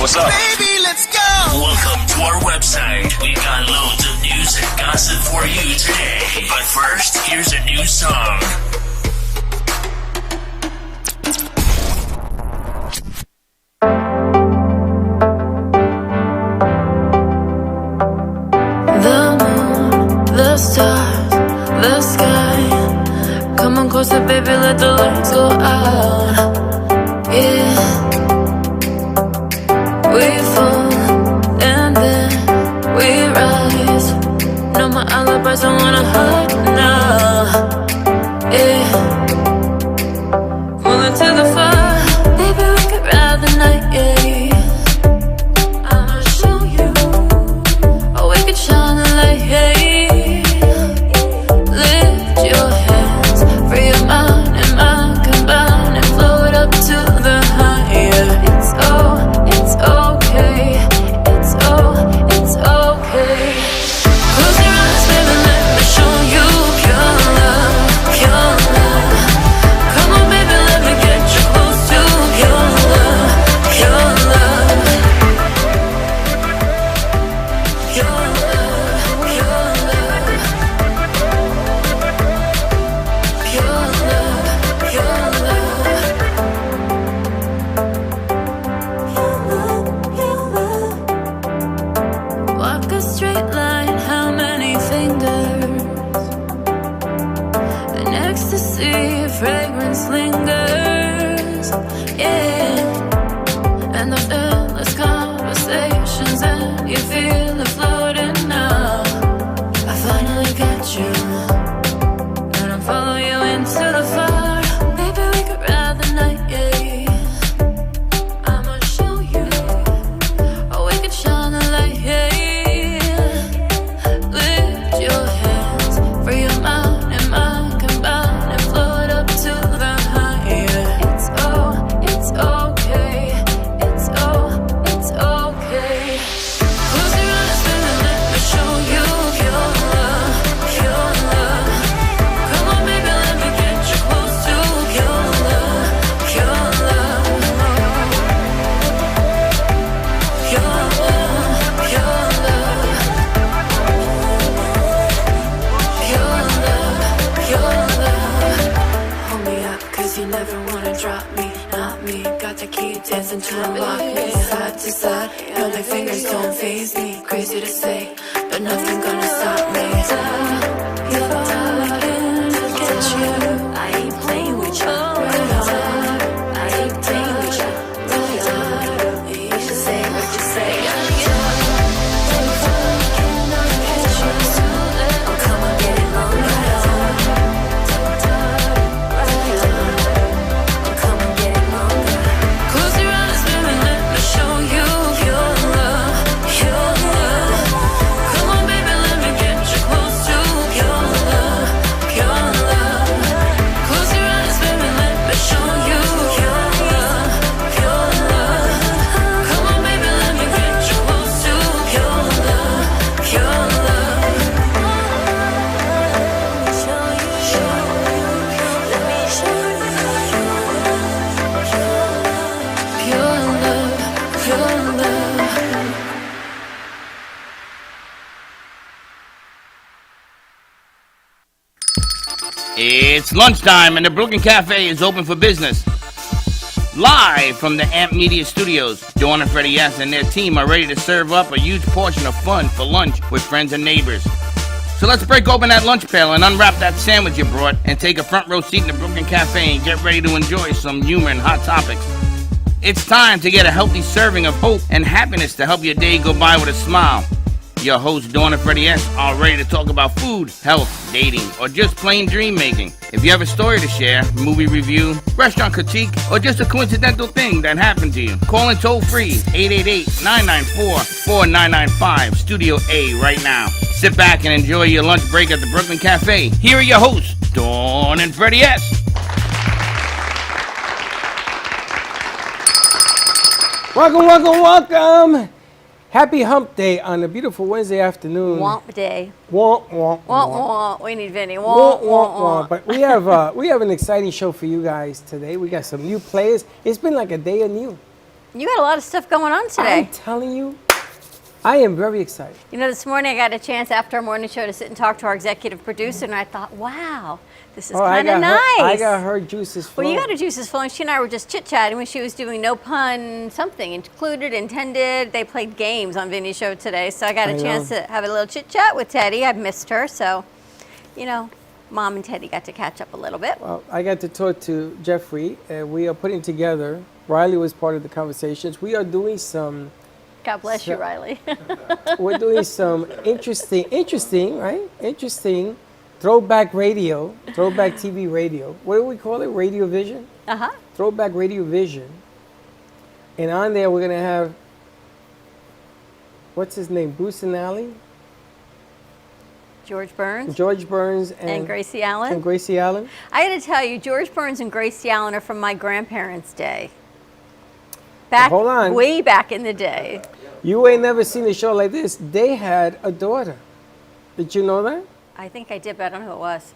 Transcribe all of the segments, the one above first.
what's up? Baby, let's go. Welcome to our website. We've got loads of news and gossip for you today. But first, here's a new song. The moon, the stars, the sky. Come on closer, baby, let the lights go out. Yeah. We fall and then we rise. No more alibis, I wanna hide now. Yeah. Falling to the fire, baby, we could ride the night, yeah. I'ma show you, or we could shine the light, yeah. Lift your hands, free your mind and mind combine and float up to the higher. It's okay, it's okay. Close your eyes, baby, let me show you pure love, pure love. Come on, baby, let me get you close to pure love, pure love. Pure love, pure love. Pure love, pure love. Walk a straight line, how many fingers? An ecstasy, fragrance lingers, yeah. And those endless conversations, and you feel it floating now. I finally got you, and I'm following you into the fire. Baby, we could ride the night, yeah. I'ma show you, or we could shine the light, yeah. Lift your hands, free your mind and mind combine and float up to the higher. It's okay, it's okay. Close your eyes, baby, let me show you pure love, pure love. Come on, baby, let me get you close to pure love, pure love. Pure love, pure love. Pure love, pure love. Hold me up, cause you never wanna drop me, not me. Got the key, dancing to unlock me. Side to side, no, their fingers don't faze me. Crazy to say, but nothing gonna stop me. You're talking to get you. I ain't playing with you. Right on. I ain't playing with you. Right on. You should say what you say. Oh, come on, get it on. Right on. Oh, come on, get it on. Close your eyes, baby, let me show you pure love, pure love. Come on, baby, let me get you close to pure love, pure love. Close your eyes, baby, let me show you pure love, pure love. Come on, baby, let me get you close to pure love, pure love. Show you, let me show you pure love, pure love. It's lunchtime and the Brooklyn Café is open for business. Live from the Amp Media Studios, Dawn and Freddie S. and their team are ready to serve up a huge portion of fun for lunch with friends and neighbors. So let's break open that lunch pail and unwrap that sandwich you brought and take a front row seat in the Brooklyn Café and get ready to enjoy some humor and hot topics. It's time to get a healthy serving of hope and happiness to help your day go by with a smile. Your hosts, Dawn and Freddie S., are ready to talk about food, health, dating, or just plain dream making. If you have a story to share, movie review, restaurant critique, or just a coincidental thing that happened to you, call in toll free 888-994-4995, Studio A right now. Sit back and enjoy your lunch break at the Brooklyn Café. Here are your hosts, Dawn and Freddie S. Welcome. Happy Hump Day on a beautiful Wednesday afternoon. Womp day. Womp. Womp. We need Vinny. Womp. But we have an exciting show for you guys today. We got some new players. It's been like a day anew. You got a lot of stuff going on today. I'm telling you, I am very excited. You know, this morning I got a chance after our morning show to sit and talk to our executive producer, and I thought, wow, this is kind of nice. I got her juices flowing. Well, you got her juices flowing. She and I were just chit-chatting when she was doing no pun something, included, intended. They played games on Vinny's show today, so I got a chance to have a little chit-chat with Teddy. I've missed her, so, you know, Mom and Teddy got to catch up a little bit. Well, I got to talk to Jeffrey, and we are putting together, Riley was part of the conversations. We are doing some... God bless you, Riley. We're doing some interesting, right? Interesting throwback radio, throwback TV radio. What do we call it? Radio Vision? Uh-huh. Throwback Radio Vision. And on there, we're going to have, what's his name? Bruce and Allie? George Burns. George Burns And Gracie Allen. And Gracie Allen. I got to tell you, George Burns and Gracie Allen are from my grandparents' day. Back, hold on. way back in the day. You ain't never seen a show like this. They had a daughter. Did you know that? I think I did, but I don't know who it was.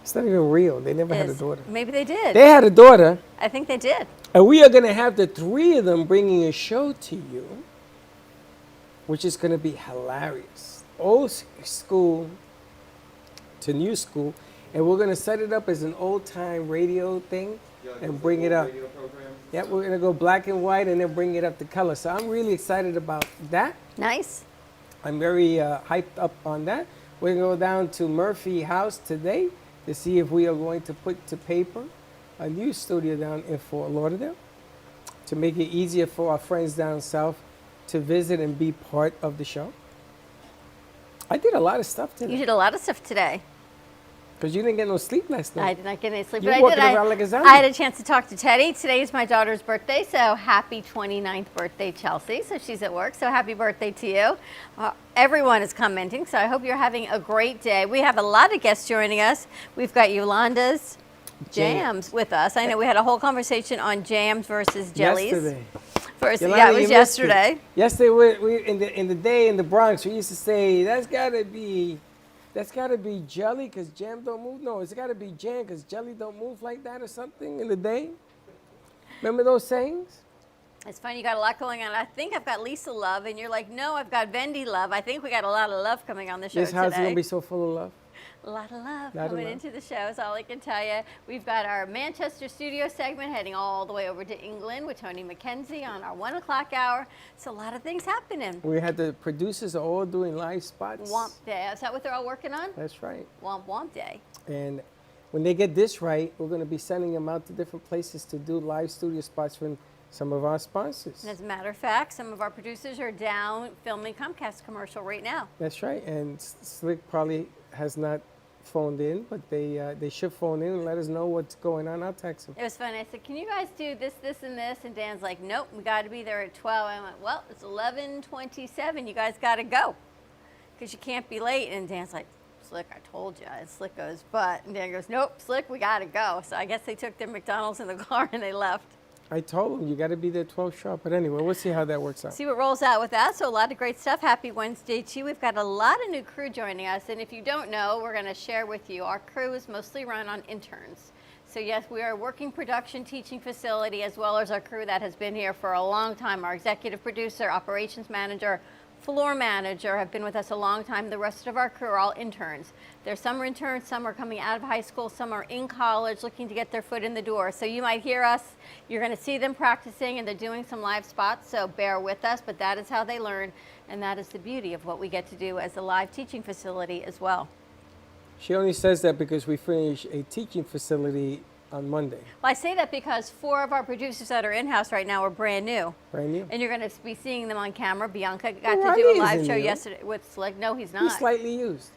It's not even real. They never had a daughter. Maybe they did. They had a daughter. I think they did. And we are going to have the three of them bringing a show to you, which is going to be hilarious. Old school to new school. And we're going to set it up as an old-time radio thing and bring it up. Yeah, we're going to go black and white and then bring it up to color. So I'm really excited about that. Nice. I'm very hyped up on that. We're going to go down to Murphy House today to see if we are going to put to paper a new studio down in Fort Lauderdale to make it easier for our friends down south to visit and be part of the show. I did a lot of stuff today. You did a lot of stuff today. Because you didn't get no sleep last night. I did not get any sleep, You but walking I did. around like a zombie. I had a chance to talk to Teddy. Today is my daughter's birthday, so happy 29th birthday, Chelsea. So she's at work, so happy birthday to you. Everyone is commenting, so I hope you're having a great day. We have a lot of guests joining us. We've got Yolanda's Jams with us. I know we had a whole conversation on jams versus jellies. Yesterday. Yeah, it was yesterday. Yesterday, we in the day in the Bronx, we used to say, that's got to be jelly because jam don't move. No, it's got to be jam because jelly don't move like that or something in the day. Remember those sayings? It's funny, you got a lot going on. I think I've got Lisa love, and you're like, no, I've got Vendi love. I think we got a lot of love coming on the show This house is today. going to be so full of love. A lot of love coming into the show is all I can tell you. We've got our Manchester studio segment heading all the way over to England with Tony McKenzie on our 1 o'clock hour. So a lot of things happening. We had the producers all doing live spots. Womp Day. Is that what they're all working on? That's right. Womp Day. And when they get this right, we're going to be sending them out to different places to do live studio spots for some of our sponsors. And as a matter of fact, some of our producers are down filming Comcast commercial right now. That's right. And Slick probably has not phoned in, but they should phone in and let us know what's going on. I'll text them. It was funny. I said, can you guys do this, this, and this? And Dan's like, nope, we got to be there at 12. I went, well, it's 11:27. You guys got to go because you can't be late. And Dan's like, Slick, I told you. And Slick goes, but. And Dan goes, nope, Slick, we got to go. So I guess they took their McDonald's in the car and they left. I told them you got to be there 12 sharp. But anyway, we'll see how that works out. See what rolls out with that. So a lot of great stuff. Happy Wednesday to you. We've got a lot of new crew joining us. And if you don't know, we're going to share with you. Our crew is mostly run on interns. So yes, we are a working production teaching facility as well as our crew that has been here for a long time. Our executive producer, operations manager, floor manager have been with us a long time. The rest of our crew are all interns. There's some are interns, some are coming out of high school, some are in college looking to get their foot in the door. So you might hear us, you're going to see them practicing and they're doing some live spots, so bear with us, but that is how they learn and that is the beauty of what we get to do as a live teaching facility as well. She only says that because we finish a teaching facility on Monday. Well, I say that because 4 of our producers that are in-house right now are brand new. Brand new? And you're going to be seeing them on camera. Bianca got Well, to do a he live isn't show new. yesterday with Slick. No, he's not. He's slightly used.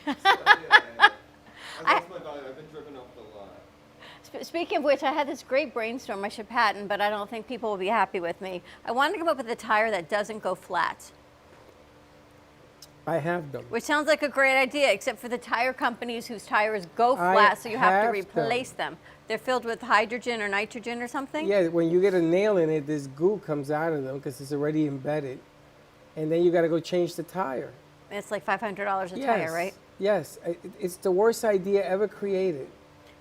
I've lost my body. I've been driven off the lot. Speaking of which, I had this great brainstorm I should patent, but I don't think people will be happy with me. I wanted to come up with a tire that doesn't go flat, I have them. which sounds like a great idea, except for the tire companies whose tires go flat, so you have to have replace them. They're filled with hydrogen or nitrogen or something? Yeah, when you get a nail in it, this goo comes out of them because it's already embedded. And then you got to go change the tire. And it's like $500 a tire, right? Yes. It's the worst idea ever created.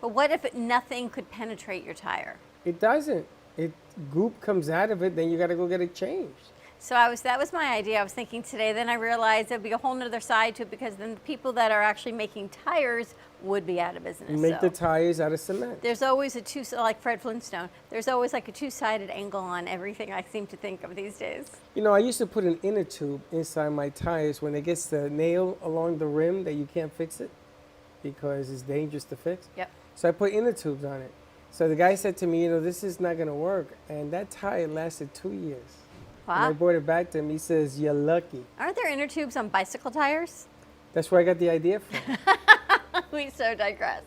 But what if nothing could penetrate your tire? It doesn't. it goop comes out of it, then you got to go get it changed. So that was my idea. I was thinking today. Then I realized there'd be a whole nother side to it because then the people that are actually making tires would be out of business. You make so. the tires out of cement. There's always like Fred Flintstone. There's always like a two-sided angle on everything I seem to think of these days. You know, I used to put an inner tube inside my tires when it gets the nail along the rim that you can't fix it because it's dangerous to fix. Yep. So I put inner tubes on it. So the guy said to me, you know, this is not going to work. And that tire lasted 2 years. And I Wow. brought it back to him. He says, you're lucky. Aren't there inner tubes on bicycle tires? That's where I got the idea from. We so digress.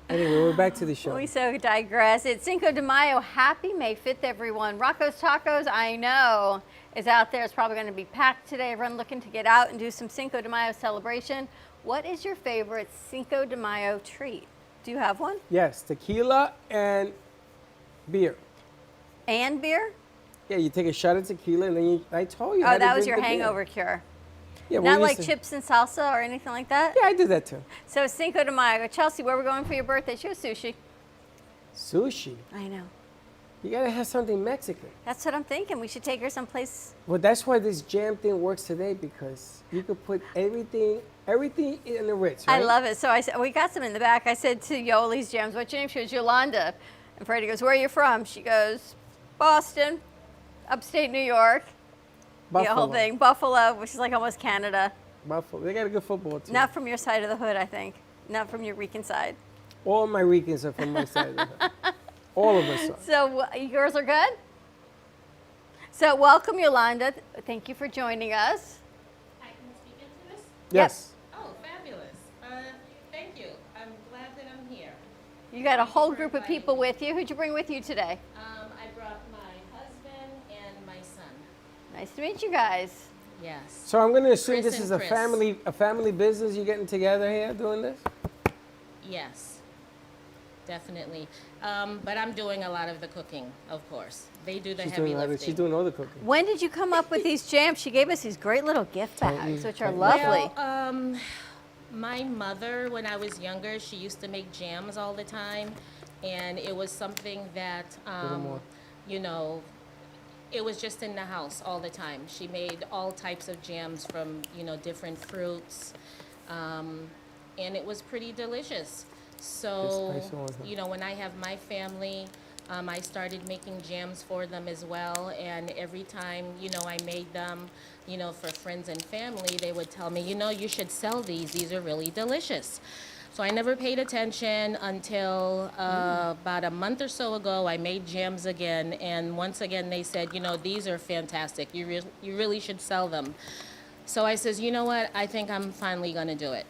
Anyway, we're back to the show. We so digress. It's Cinco de Mayo. Happy May 5th, everyone. Rocco's Tacos, I know, is out there. It's probably going to be packed today. Everyone looking to get out and do some Cinco de Mayo celebration. What is your favorite Cinco de Mayo treat? Do you have one? Yes, tequila and beer. And beer? Yeah, you take a shot of tequila and then I told you how Oh, to that was drink your the beer. hangover cure. Yeah, we Not used like to- chips and salsa or anything like that? Yeah, I did that too. So Cinco de Mayo. Chelsea, where are we going for your birthday? She was sushi. Sushi. I know. You gotta have something Mexican. That's what I'm thinking. We should take her someplace. Well, that's why this jam thing works today because you could put everything in the Ritz, right? I love it. So I said, we got some in the back. I said to Yoli's Jams, what's your name? She goes, Yolanda. And Freddie goes, where are you from? She goes, Boston, upstate New York. Buffalo. The whole thing. Buffalo, which is like almost Canada. Buffalo. They got a good football team. Not from your side of the hood, I think. Not from your Rican side. All my Ricans are from my side of the hood. All of us are. So you girls are good? So welcome, Yolanda. Thank you for joining us. I can speak into this? Yes. Oh, fabulous. Thank you. I'm glad that I'm here. You got a Thank you whole for group of inviting people me. with you. Who'd you bring with you today? I brought my husband and my son. Nice to meet you guys. Yes. So I'm going to assume Chris this is and a Chris. family business. You getting together here doing this? Yes. Definitely. But I'm doing a lot of the cooking, of course. They do the heavy lifting. She's doing all the cooking. When did you come up with these jams? She gave us these great little gift bags, which are lovely. Well, my mother, when I was younger, she used to make jams all the time, and it was something that, more. you know, it was just in the house all the time. She made all types of jams from, you know, different fruits, and it was pretty delicious. So, It's nice on her. you know, when I have my family, I started making jams for them as well, and every time, you know, I made them, you know, for friends and family, they would tell me, you know, you should sell these. These are really delicious. So I never paid attention until about a month or so ago, I made jams again, and once again they said, you know, these are fantastic. You really should sell them. So I says, you know what? I think I'm finally going to do it.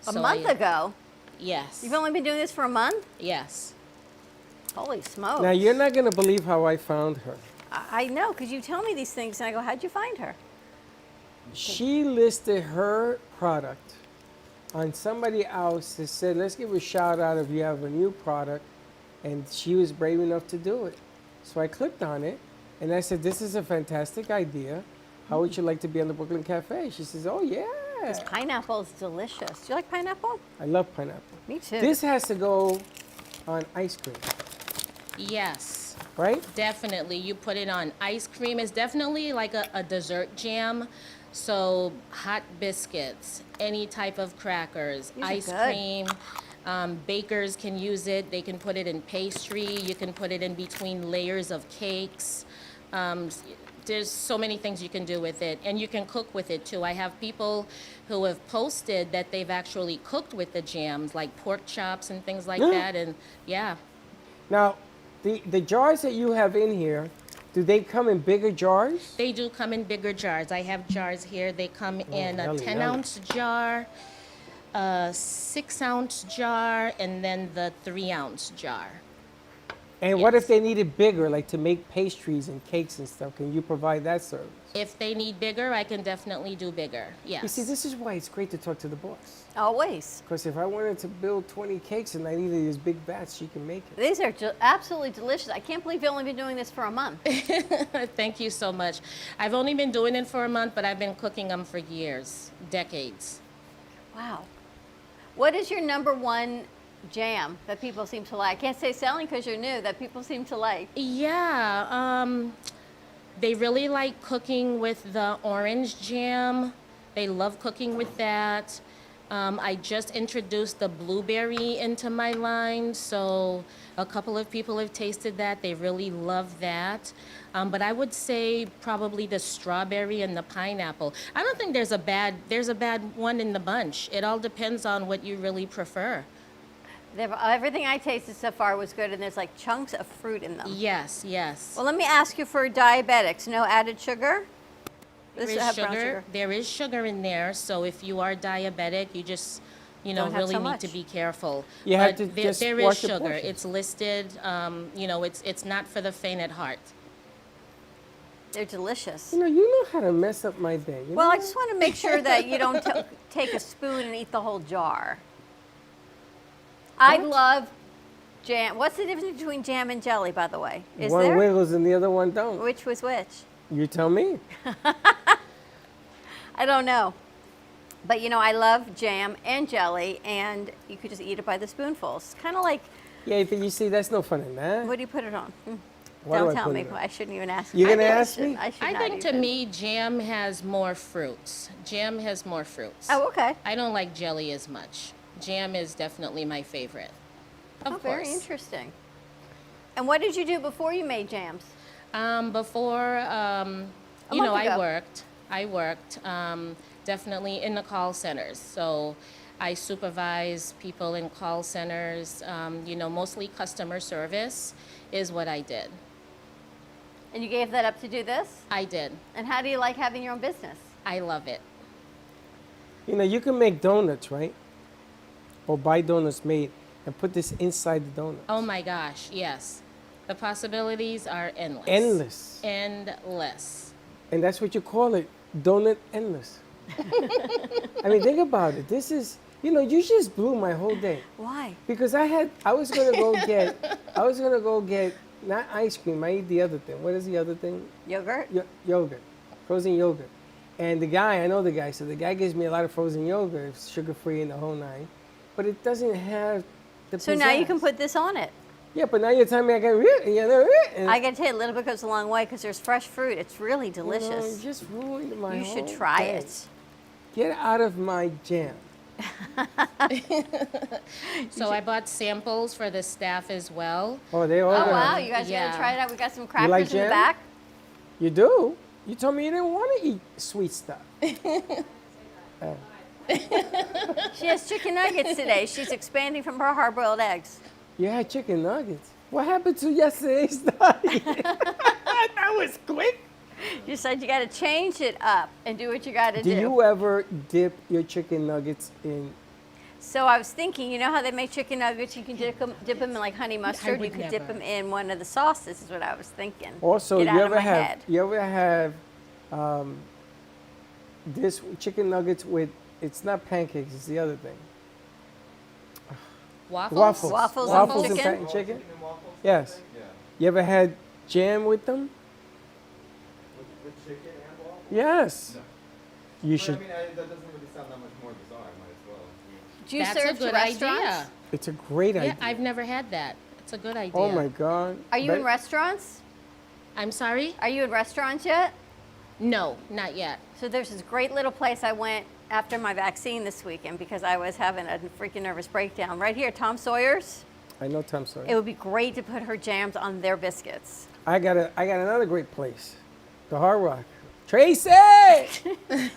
A So month ago. Yes. You've only been doing this for a month? Yes. Holy smokes. Now, you're not going to believe how I found her. I know, because you tell me these things, and I go, how'd you find her? She listed her product on somebody else that said, let's give a shout out if you have a new product. And she was brave enough to do it. So I clicked on it and I said, this is a fantastic idea. How would you like to be on the Brooklyn Cafe? She says, oh, yeah. This pineapple is delicious. Do you like pineapple? I love pineapple. Me too. This has to go on ice cream, Yes. right? Definitely. You put it on ice cream. It's definitely like a dessert jam. So hot biscuits, any type of crackers, These are ice good. cream. Bakers can use it. They can put it in pastry. You can put it in between layers of cakes. There's so many things you can do with it, and you can cook with it too. I have people who have posted that they've actually cooked with the jams, like pork chops and things like that. And yeah, Now, the jars that you have in here, do they come in bigger jars? they do come in bigger jars. I have jars here. They come in a yummy, 10-ounce jar, a 6-ounce jar, and then the 3-ounce jar. And what if Yes. they need it bigger, like to make pastries and cakes and stuff? Can you provide that service? If they need bigger, I can definitely do bigger. Yes. You see, this is why it's great to talk to the boss. Always. Because if I wanted to build 20 cakes and I needed these big bats, she can make it. These are absolutely delicious. I can't believe you've only been doing this for a month. Thank you so much. I've only been doing it for a month, but I've been cooking them for years, decades. Wow. What is your number one jam that people seem to like? I can't say selling because you're new, that people seem to like. Yeah, they really like cooking with the orange jam. They love cooking with that. I just introduced the blueberry into my line, so a couple of people have tasted that. They really love that. But I would say probably the strawberry and the pineapple. I don't think there's a bad one in the bunch. It all depends on what you really prefer. Everything I tasted so far was good, and there's like chunks of fruit in them. Yes, yes. Well, let me ask you for diabetics, no added sugar? There This is have brown sugar. There is sugar in there, so if you are diabetic, you just, Don't have really so need much. to be careful. You have But to just there is watch the sugar. portions. It's listed. It's not for the faint at heart. They're delicious. You know how to mess up my day. You Well, know I just want to make sure that you don't take a spoon and eat the whole jar. I love jam. What's the difference between jam and jelly, by the way? Is one there? wiggles and the other one don't. Which was which? You tell me. I don't know. But I love jam and jelly, and you could just eat it by the spoonfuls. Kind of like, Yeah, but you see, that's no fun in that. what do you put it on? Why do Don't I tell put me. it on? I shouldn't even ask. You're I gonna know I ask should- me? I should I not think to even. me, jam has more fruits. Jam has more fruits. Oh, okay. I don't like jelly as much. Jam is definitely my favorite. Of Oh, course. very interesting. And what did you do before you made jams? Before, month I ago. worked definitely in the call centers. So I supervise people in call centers, mostly customer service is what I did. And you gave that up to do this? I did. And how do you like having your own business? I love it. You can make donuts, right? Or buy donuts made and put this inside the donut. Oh my gosh, yes. The possibilities are endless. Endless. Endless. And that's what you call it, donut endless. I mean, think about it. This is, you just blew my whole day. Why? Because I was gonna go get not ice cream. I eat the other thing. What is the other thing? Yogurt? Yogurt, frozen yogurt. And I know the guy. So the guy gives me a lot of frozen yogurt, it's sugar-free and the whole nine, but it doesn't have the. So now you can pizzazz. put this on it. Yeah, but now you're telling me I got and I got to tell you, a little bit goes a long way because there's fresh fruit. It's really you delicious. just ruined my You should whole try day. it. Get out of my jam. So I bought samples for the staff as well. Oh, they all. Oh, gonna- wow. You guys are going Yeah. to try it out? We got some crackers like in the jam? back. You do? You told me you didn't want to eat sweet stuff. She has chicken nuggets today. She's expanding from her hard-boiled eggs. You had chicken nuggets. What happened to yesterday's diet? That was quick. You said you got to change it up and do what you got to Do do. you ever dip your chicken nuggets in? So I was thinking, you know how they make chicken nuggets? You can dip them in like honey mustard. You would could dip never. them in one of the sauces. Is what I was thinking. Also, Get you out of ever my have head. this chicken nuggets with? It's not pancakes. It's the other thing. Waffles? Waffles. Waffles Waffles and and chicken? chicken. and waffles? Yes. Yeah. You ever had jam with them? With chicken and waffles? Yes. No. You But should. I mean, that doesn't really sound that much more bizarre. Might as well. Do you That's serve a to good restaurants? idea. It's a great Yeah, idea. I've never had that. It's a good idea. Oh my God. Are you in restaurants? I'm sorry? Are you in restaurants yet? No, not yet. So there's this great little place I went after my vaccine this weekend because I was having a freaking nervous breakdown. Right here, Tom Sawyer's. I know Tom Sawyer. It would be great to put her jams on their biscuits. I got another great place, the Hard Rock. Tracy.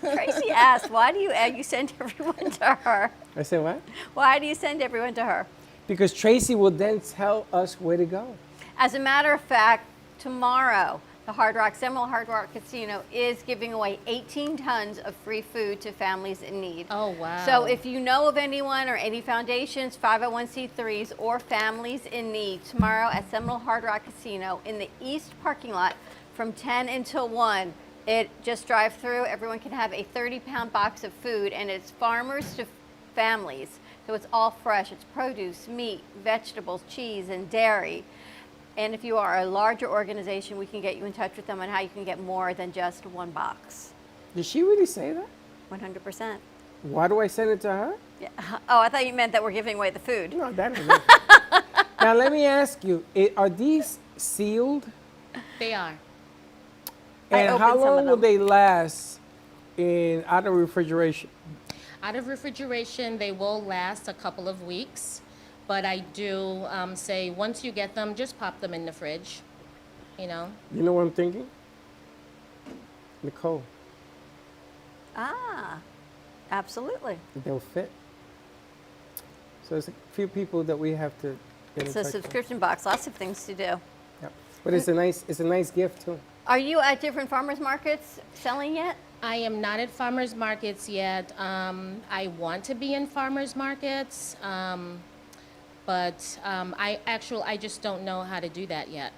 Tracy asked, why do you send everyone to her? I said what? Why do you send everyone to her? Because Tracy will then tell us where to go. As a matter of fact, tomorrow, the Seminole Hard Rock Casino is giving away 18 tons of free food to families in need. Oh, wow. So if you know of anyone or any foundations, 501c3s, or families in need, tomorrow at Seminole Hard Rock Casino in the East parking lot from 10 until 1, just drive through. Everyone can have a 30-pound box of food, and it's farmers to families. So it's all fresh. It's produce, meat, vegetables, cheese, and dairy. And if you are a larger organization, we can get you in touch with them on how you can get more than just one box. Did she really say that? 100%. Why do I send it to her? Yeah. Oh, I thought you meant that we're giving away the food. No, that is it. Now, let me ask you, are these sealed? They are. And opened how some of long will them. they last out of refrigeration? Out of refrigeration, they will last a couple of weeks, but I do say once you get them, just pop them in the fridge, you know. You know what I'm thinking? Nicole, Ah, absolutely. they'll fit. So there's a few people that we have to get It's in a touch with. subscription box, lots of things to do. Yeah. But it's a nice gift too. Are you at different farmers markets selling yet? I am not at farmers markets yet. I want to be in farmers markets, but I just don't know how to do that yet.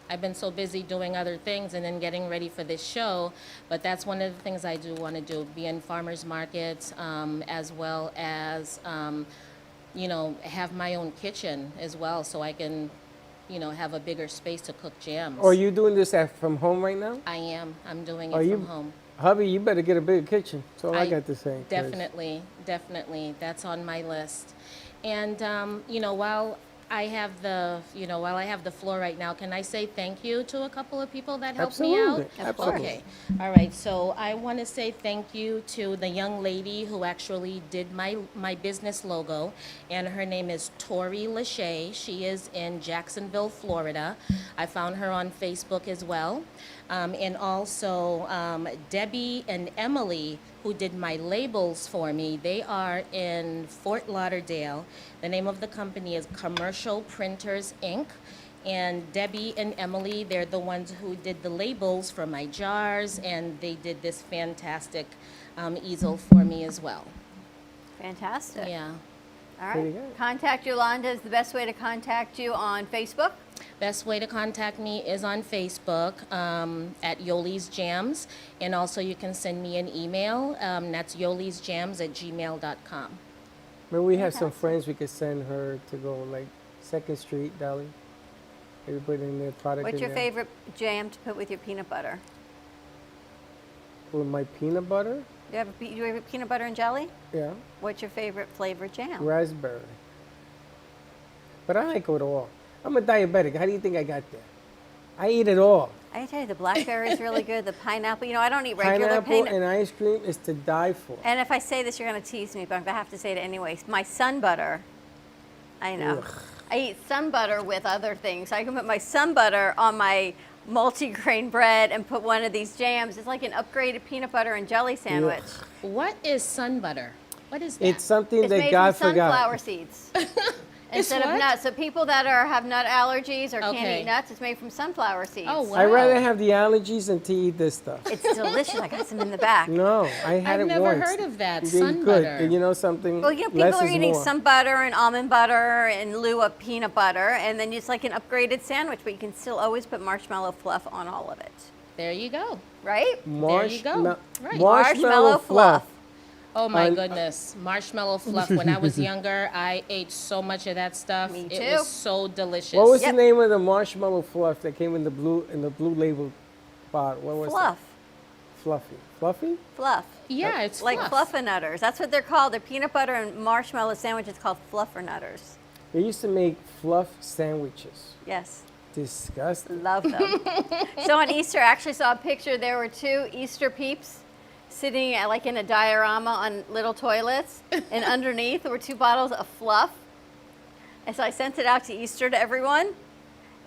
I've been so busy doing other things and then getting ready for this show, but that's one of the things I do want to do, be in farmers markets, as well as, have my own kitchen as well, so I can, have a bigger space to cook jams. Are you doing this from home right now? I am. I'm doing Are it you, from home. hubby? You better get a bigger kitchen. That's all I got to say. 'Cause Definitely. That's on my list. And, while I have the floor right now, can I say thank you to a couple of people that helped me out? Absolutely, absolutely. Okay. All right. So I want to say thank you to the young lady who actually did my business logo, and her name is Tori Lachey. She is in Jacksonville, Florida. I found her on Facebook as well. And also Debbie and Emily, who did my labels for me. They are in Fort Lauderdale. The name of the company is Commercial Printers, Inc. And Debbie and Emily, they're the ones who did the labels for my jars, and they did this fantastic easel for me as well. Fantastic. Yeah. All Pretty right. good. Contact Yolanda is the best way to contact you on Facebook. Best way to contact me is on Facebook at Yoli's Jams, and also you can send me an email. That's yolisjams@gmail.com. Maybe we have some friends we could send her to go, like 2nd Street, Deli. Everybody in their product. What's in your there. favorite jam to put with your peanut butter? With my peanut butter? Do you have peanut butter and jelly? Yeah. What's your favorite flavored jam? Raspberry. But I like it all. I'm a diabetic. How do you think I got there? I eat it all. I tell you, the blackberry is really good. The pineapple, I don't eat regular Pineapple and ice cream is to die for. And if I say this, you're going to tease me, but I'm going to have to say it anyways. My sun butter, I know. Ugh. I eat sun butter with other things. I can put my sun butter on my multi-grain bread and put one of these jams. It's like an upgraded peanut butter and jelly sandwich. What is sun butter? What is that? It's something It's that made God from sunflower forgot. seeds. It's Instead of what? nuts. So people that have nut allergies or can't Okay. eat nuts, it's made from sunflower seeds. Oh, wow. I'd rather have the allergies than to eat this stuff. It's delicious. I got some in the back. No, I had I've it never once. heard of that, They're sun good. butter. And you know something? Well, people Less are is eating more. some butter and almond butter in lieu of peanut butter, and then it's like an upgraded sandwich, but you can still always put marshmallow fluff on all of it, There you go. right? There you go. Right. Marshmallow fluff. Oh my On- goodness, marshmallow fluff. When I was younger, I ate so much of that stuff. Me It too. was so delicious. What was Yep. the name of the marshmallow fluff that came in the blue label bottle? What was Fluff. it? Fluffy. Fluffy? Fluff. Yeah, it's Like fluff. fluffernutters. That's what they're called. They're peanut butter and marshmallow sandwiches called fluffernutters. They used to make fluff sandwiches. Yes. Disgusting. Love them. So on Easter, I actually saw a picture. There were 2 Easter peeps sitting like in a diorama on little toilets, and underneath were 2 bottles of fluff. And so I sent it out to Easter to everyone,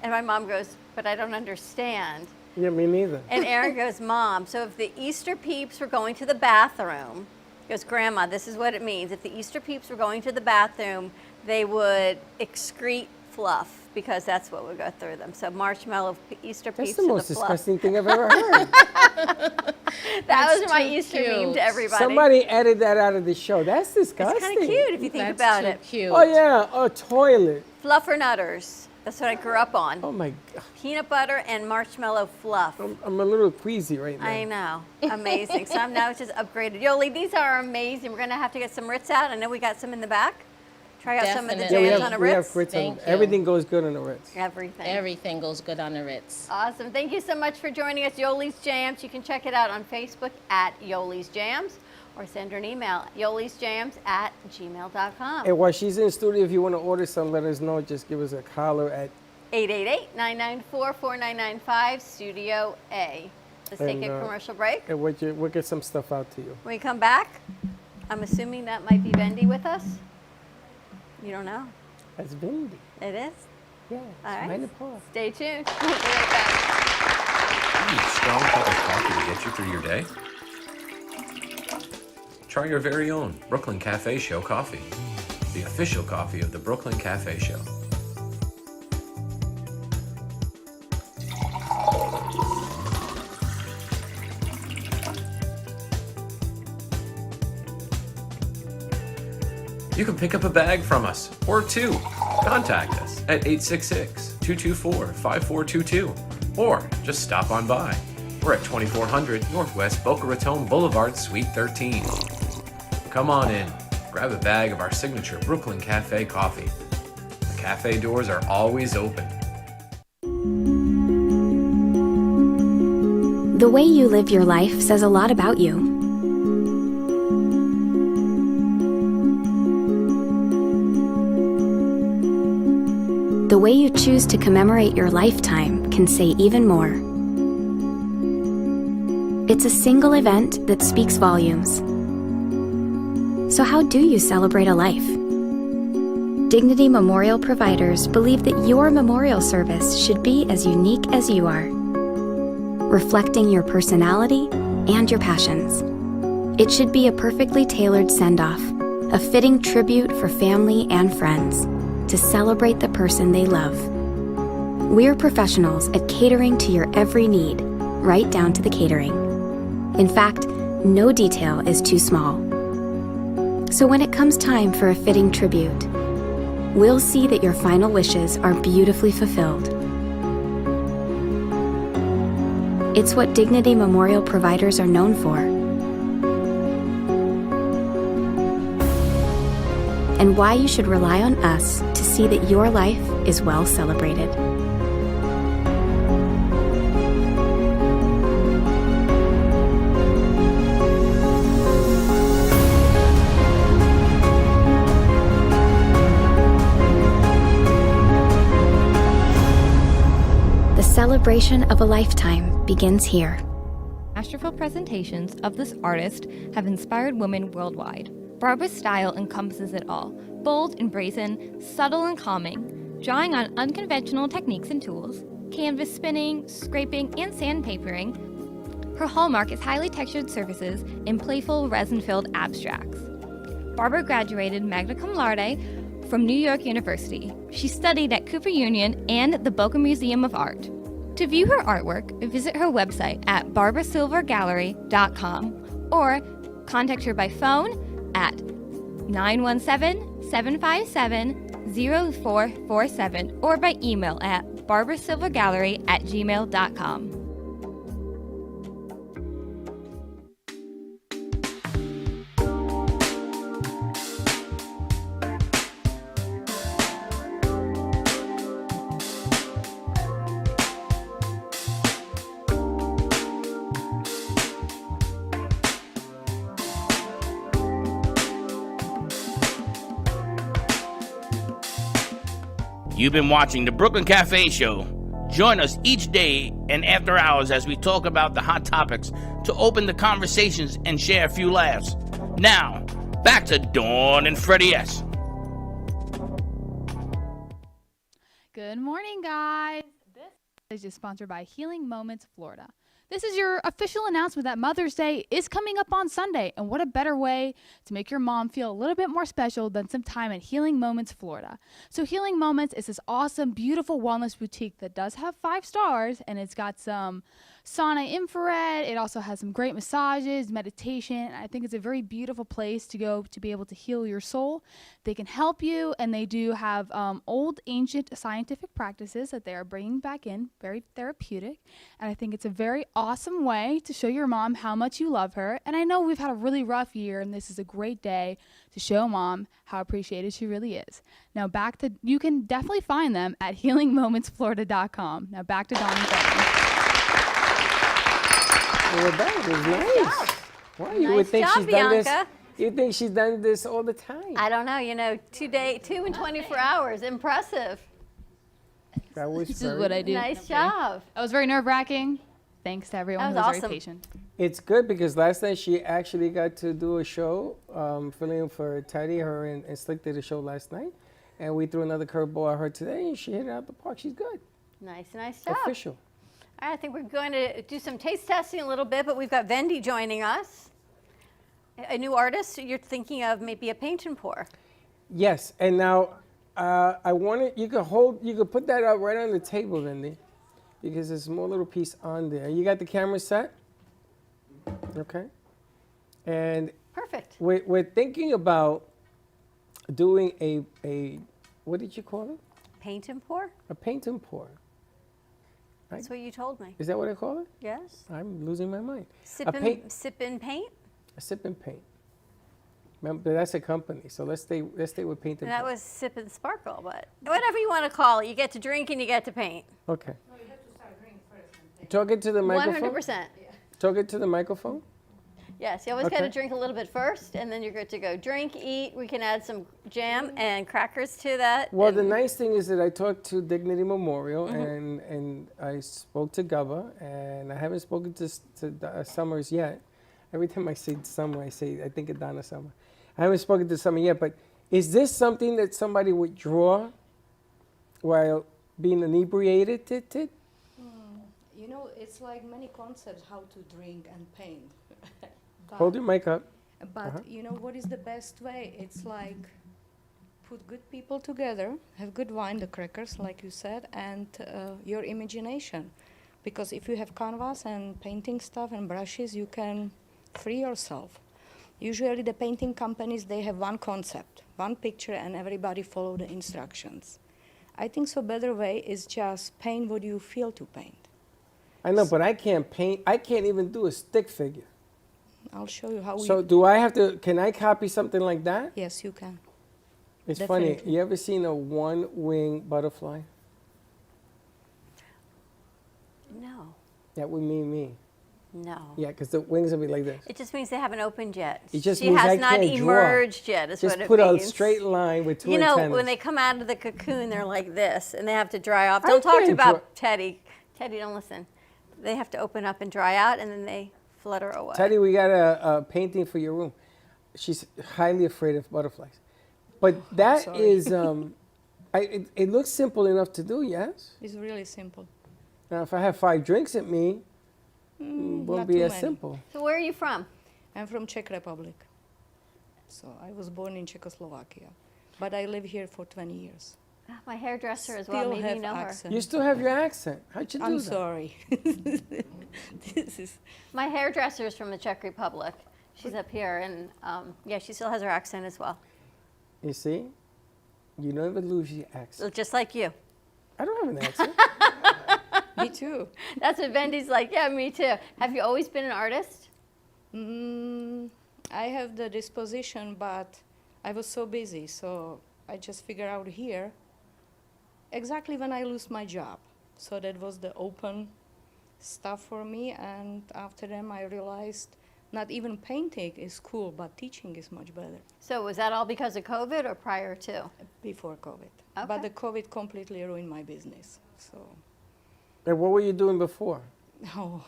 and my mom goes, "But I don't understand." Yeah, me neither. And Aaron goes, "Mom, so if the Easter peeps were going to the bathroom," he goes, "Grandma, this is what it means. If the Easter peeps were going to the bathroom, they would excrete fluff, because that's what would go through them. So marshmallow Easter That's peeps the and most the fluff." disgusting thing I've ever heard. That That's was my too Easter meme cute. to everybody. Somebody edit that out of the show. That's disgusting. It's kind of cute if you think That's about too it. cute. Oh, yeah. A toilet. Fluffernutters. That's what I grew up on. Oh, my God. Peanut butter and marshmallow fluff. I'm a little queasy right now. I know. Amazing. So I'm now just upgraded. Yoli, these are amazing. We're going to have to get some Ritz out. I know we got some in the back. Try out some of the Definitely. Yeah, jams on a we have Ritz. Ritz. Thank you. Everything goes good on the Ritz. Everything. Everything goes good on the Ritz. Awesome. Thank you so much for joining us, Yoli's Jams. You can check it out on Facebook at Yoli's Jams, Or send her an email, yolisjams@gmail.com. And while she's in the studio, if you want to order some, let us know. Just give us a holler at 888-994-4995, Studio A. Let's take a commercial break. and we'll get some stuff out to you. When we come back, I'm assuming that might be Bendy with us. You don't know. That's Vindy. It is? Yeah, All right. right in the paw. Stay tuned. We'll be right back. Need a strong cup of coffee to get you through your day? Try your very own Brooklyn Café Show coffee, the official coffee of the Brooklyn Café Show. You can pick up a bag from us, or two. Contact us at 866-224-5422, or just stop on by. We're at 2400 Northwest Boca Raton Boulevard, Suite 13. Come on in, grab a bag of our signature Brooklyn Cafe coffee. The cafe doors are always open. The way you live your life says a lot about you. The way you choose to commemorate your lifetime can say even more. It's a single event that speaks volumes. So how do you celebrate a life? Dignity Memorial providers believe that your memorial service should be as unique as you are, reflecting your personality and your passions. It should be a perfectly tailored send-off, a fitting tribute for family and friends to celebrate the person they love. We're professionals at catering to your every need, right down to the catering. In fact, no detail is too small. So when it comes time for a fitting tribute, we'll see that your final wishes are beautifully fulfilled. It's what Dignity Memorial providers are known for. And why you should rely on us to see that your life is well celebrated. The celebration of a lifetime begins here. Masterful presentations of this artist have inspired women worldwide. Barbara's style encompasses it all: bold and brazen, subtle and calming, drawing on unconventional techniques and tools, canvas spinning, scraping, and sandpapering. Her hallmark is highly textured surfaces and playful resin-filled abstracts. Barbara graduated magna cum laude from New York University. She studied at Cooper Union and the Boca Museum of Art. To view her artwork, visit her website at barbarasilvergallery.com or contact her by phone at 917-757-0447 or by email at barbarasilvergallery@gmail.com. You've been watching the Brooklyn Cafe Show. Join us each day and after hours as we talk about the hot topics to open the conversations and share a few laughs. Now, back to Dawn and Freddie S. Good morning, guys. This is just sponsored by Healing Moments Florida. This is your official announcement that Mother's Day is coming up on Sunday, and what a better way to make your mom feel a little bit more special than some time at Healing Moments Florida. So Healing Moments is this awesome, beautiful wellness boutique that does have 5 stars, and it's got some sauna infrared. It also has some great massages, meditation. I think it's a very beautiful place to go to be able to heal your soul. They can help you, and they do have old, ancient scientific practices that they are bringing back in, very therapeutic. And I think it's a very awesome way to show your mom how much you love her. And I know we've had a really rough year, and this is a great day to show mom how appreciated she really is. Now you can definitely find them at healingmomentsflorida.com. Now back to Dawn and Freddie. Well, that was nice. Why? You would Nice think job, she's done this. Bianca. You think she's done this all the time. I don't know, 2 and 24 hours. Impressive. That was This is very what I do. Nice job. That was very nerve-wracking. Thanks to everyone who That was was very awesome. patient. It's good because last night she actually got to do a show, filling in for Teddy. Her and Slick did a show last night. And we threw another curveball at her today, and she hit it out the park. She's good. Nice job. Official. All right, I think we're going to do some taste testing a little bit, but we've got Vendi joining us. A new artist, you're thinking of maybe a paint and pour. Yes, and now I wanted you could put that up right on the table, Lindy, because there's a small little piece on there. You got the camera set? Okay. And Perfect. we're thinking about doing a what did you call it? Paint and pour? A paint and pour. That's what you told me. Is that what I call it? Yes. I'm losing my mind. Sip A paint, and paint? a sip and paint. Remember, that's a company, so let's stay with paint and That pour. was sip and sparkle, but whatever you want to call it, you get to drink and you get to paint. Okay. Talk it to the microphone. 100%. Talk it to the microphone. Yes, you always got to Okay. drink a little bit first, and then you're good to go. Drink, eat. We can add some jam and crackers to that. Well, the and- nice thing is that I talked to Dignity Memorial Mm-hmm. and I spoke to Gubba, and I haven't spoken to Summers yet. Every time I say Summer, I think of Donna Summer. I haven't spoken to Summer yet, but is this something that somebody would draw while being inebriated? You know, it's like many concepts how to drink and paint. Hold your mic up. But you know what is the best way? It's like put good people together, have good wine, the crackers, like you said, and your imagination. Because if you have canvas and painting stuff and brushes, you can free yourself. Usually the painting companies, they have one concept, one picture, and everybody follow the instructions. I think so better way is just paint what you feel to paint. I know, but I can't paint. I can't even do a stick figure. I'll show you how So we... do I have to, can I copy something like that? Yes, you can. It's funny. Definitely. You ever seen a one-wing butterfly? No, That would mean me. no. Yeah, because the wings will be like this. It just means they haven't opened yet. It just she means has I not can't draw. emerged yet, is Just what it put means. a straight line with two You know, antennas. when they come out of the cocoon, they're like this, and they have to dry off. I Don't talk can't about draw- Teddy. Teddy, don't listen. They have to open up and dry out, and then they flutter away. Teddy, we got a painting for your room. She's highly afraid of butterflies. But that sorry. is, it looks simple enough to do, yes? It's really simple. Now, if I have 5 drinks at me, it won't not be too as many. simple. So where are you from? I'm from Czech Republic. So I was born in Czechoslovakia. But I live here for 20 years. Ah, my hairdresser as well. Still Maybe you have know her. accent. You still have your accent. How'd you do I'm that? sorry. This is My hairdresser is from the Czech Republic. She's up here, and yeah, she still has her accent as well. You see? You never lose your accent. So just like you. I don't have an accent. me too. That's what Vendy's like. Yeah, me too. Have you always been an artist? I have the disposition, but I was so busy, so I just figured out here exactly when I lose my job. So that was the open stuff for me, and after them I realized not even painting is cool, but teaching is much better. So was that all because of COVID or prior to? Before COVID. Okay. But the COVID completely ruined my business. So, And what were you doing before? oh,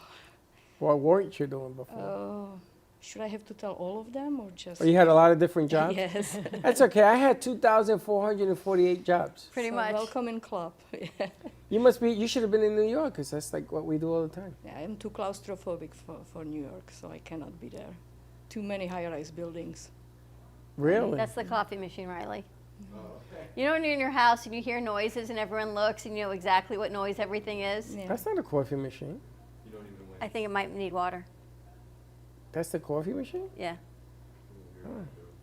What weren't you doing before? should I have to tell all of them or just? Or you had a lot of different jobs? Yes. That's okay. I had 2,448 jobs. Pretty So much. Welcome in club. Yeah. You should have been in New York, because that's like what we do all the time. Yeah, I'm too claustrophobic for New York, so I cannot be there. Too many high-rise buildings. Really? That's the coffee machine, Riley. You know when you're in your house and you hear noises and everyone looks and you know exactly what noise everything is? Yeah. That's not a coffee machine. You don't even wait. I think it might need water. That's the coffee machine? Yeah.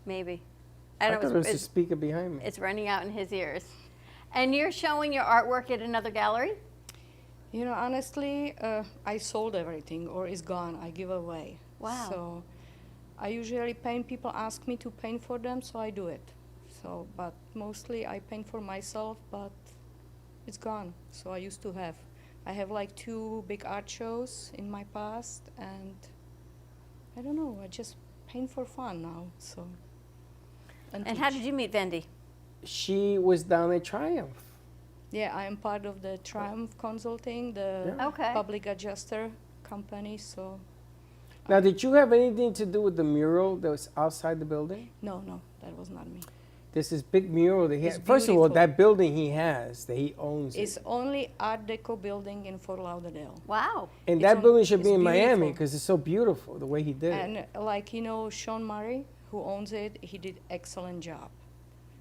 Maybe. I I thought don't it know. was the speaker behind me. It's running out in his ears. And you're showing your artwork at another gallery? You know, honestly, I sold everything or it's gone. I give away. Wow. So I usually paint. People ask me to paint for them, so I do it. So, but mostly I paint for myself, but it's gone. So I used to have. I have like 2 big art shows in my past, and I don't know. I just paint for fun now. So. And how did you meet Vendi? She was down at Triumph. Yeah, I am part of the Triumph Consulting, the Okay. public adjuster company. So. Now, did you have anything to do with the mural that was outside the building? No, that was not me. There's this big mural that he It's has. First of all, beautiful. that building he has, that he owns It's it. only Art Deco building in Fort Lauderdale. Wow. And it's that on- building should be it's in Miami beautiful. because it's so beautiful, the way he did it. And like, Sean Murray, who owns it, he did excellent job.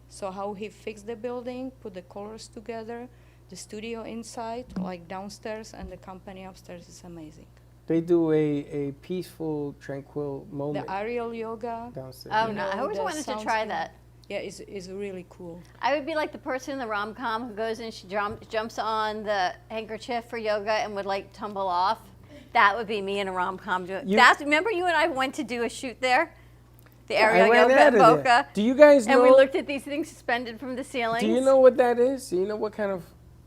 So how he fixed the building, put the colors together, the studio inside, like downstairs, and the company upstairs is amazing. They do a peaceful, tranquil moment The aerial yoga. downstairs. Oh, you no. I know, always the wanted to sound try system. that. Yeah, it's really cool. I would be like the person in the rom-com who goes and she jumps on the handkerchief for yoga and would like tumble off. That would be me in a rom-com. Remember you and I went to do a shoot there? The aerial ran yoga out at of Boca. there. Do you guys know? And we looked at these things suspended from the ceilings. Do you know what that is? Do you know what kind of?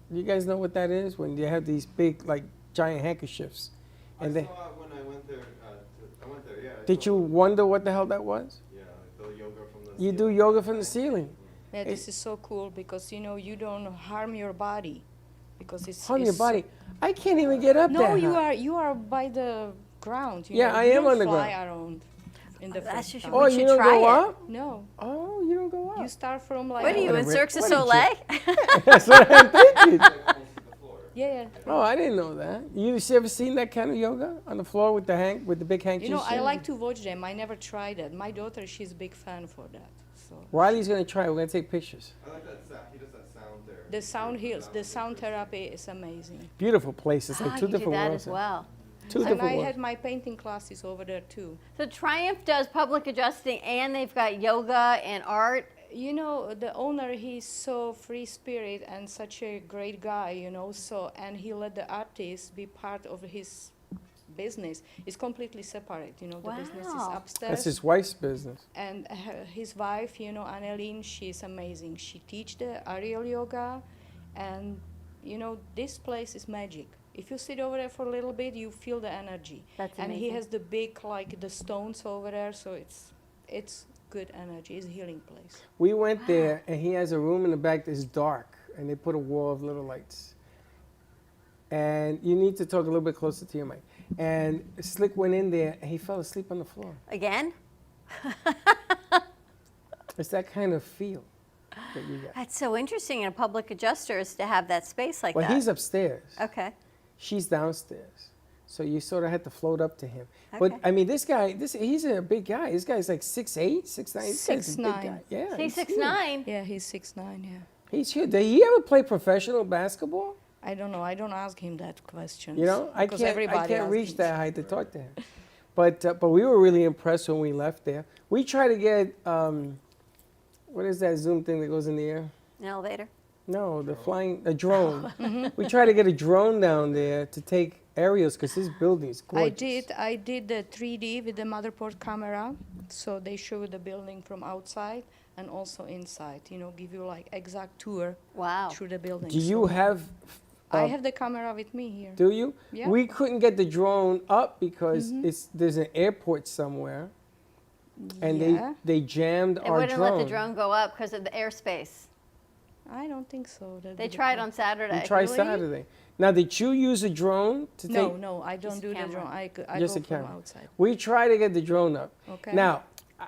Do you guys know what that is? When you have these big, like, giant handkerchiefs, and I they. saw it when I went there. I went there, yeah. I Did saw you it. wonder what the hell that was? Yeah, the yoga from the You do ceiling. yoga from the ceiling. Yeah, this is so cool because you don't harm your body, because it's Harm it's your so- body. I can't even get up No, there. you are by the ground. Yeah, I you am don't on the fly ground. around in the That's first just- time. Oh, We you should don't try go it. up? No, Oh, you don't go up. you start from like. What are you, in What a Cirque du what a Soleil? That's what I'm thinking. Almost to the floor. Yeah. Oh, I didn't know that. You ever seen that kind of yoga on the floor with the big handkerchief? I like to watch them. I never tried it. My daughter, she's a big fan for that. So Riley's gonna try. We're gonna take pictures. I like that sound. He does that sound there. the sound heals. The sound therapy is amazing. Beautiful place. It's like two you do different that worlds. as well. Two And different I worlds. had my painting classes over there too. So Triumph does public adjusting and they've got yoga and art. The owner, he's so free spirit and such a great guy, so, and he let the artists be part of his business. It's completely separate, the business is Wow. upstairs. That's his wife's business. And his wife, Annelene, she's amazing. She teach the aerial yoga, and, this place is magic. If you sit over there for a little bit, you feel the energy. That's And he amazing. has the big, like, the stones over there, so it's good energy. It's a healing place. We went there, and he has a room in the back that's dark, and they put a wall of little lights. And you need to talk a little bit closer to your mic. And Slick went in there, and he fell asleep on the floor. Again? It's that kind of feel that you get. That's so interesting in a public adjuster is to have that space like Well, that. he's upstairs. Okay. She's downstairs. So you sort of had to float up to him. But, Okay. I mean, this guy, he's a big guy. This guy's like 6'8", 6'9". He's a big 6'9". guy. Yeah, He's huge. 6'9". Yeah, he's 6'9", yeah. He's huge. Did he ever play professional basketball? I don't know. I don't ask him that question. You know, I because can't everybody asks reach him. that height to talk to him. But we were really impressed when we left there. We try to get, what is that Zoom thing that goes in the air? An elevator? No, a drone. We try to get a drone down there to take aerials because this building is gorgeous. I did the 3D with the motherboard camera, so they show the building from outside and also inside. Give you like exact tour Wow. through the building. Do you So have? I have the camera with me here. Do you? Yeah. We couldn't get the drone up because there's an airport somewhere, and Yeah. they jammed They our wouldn't drone. let the drone go up because of the airspace. I don't think so. They tried on Saturday. We tried Really? Saturday. Now, did you use a drone to take? No, I don't Just do the camera. drone. I Just go a from camera. outside. We try to get the drone up. Okay. Now,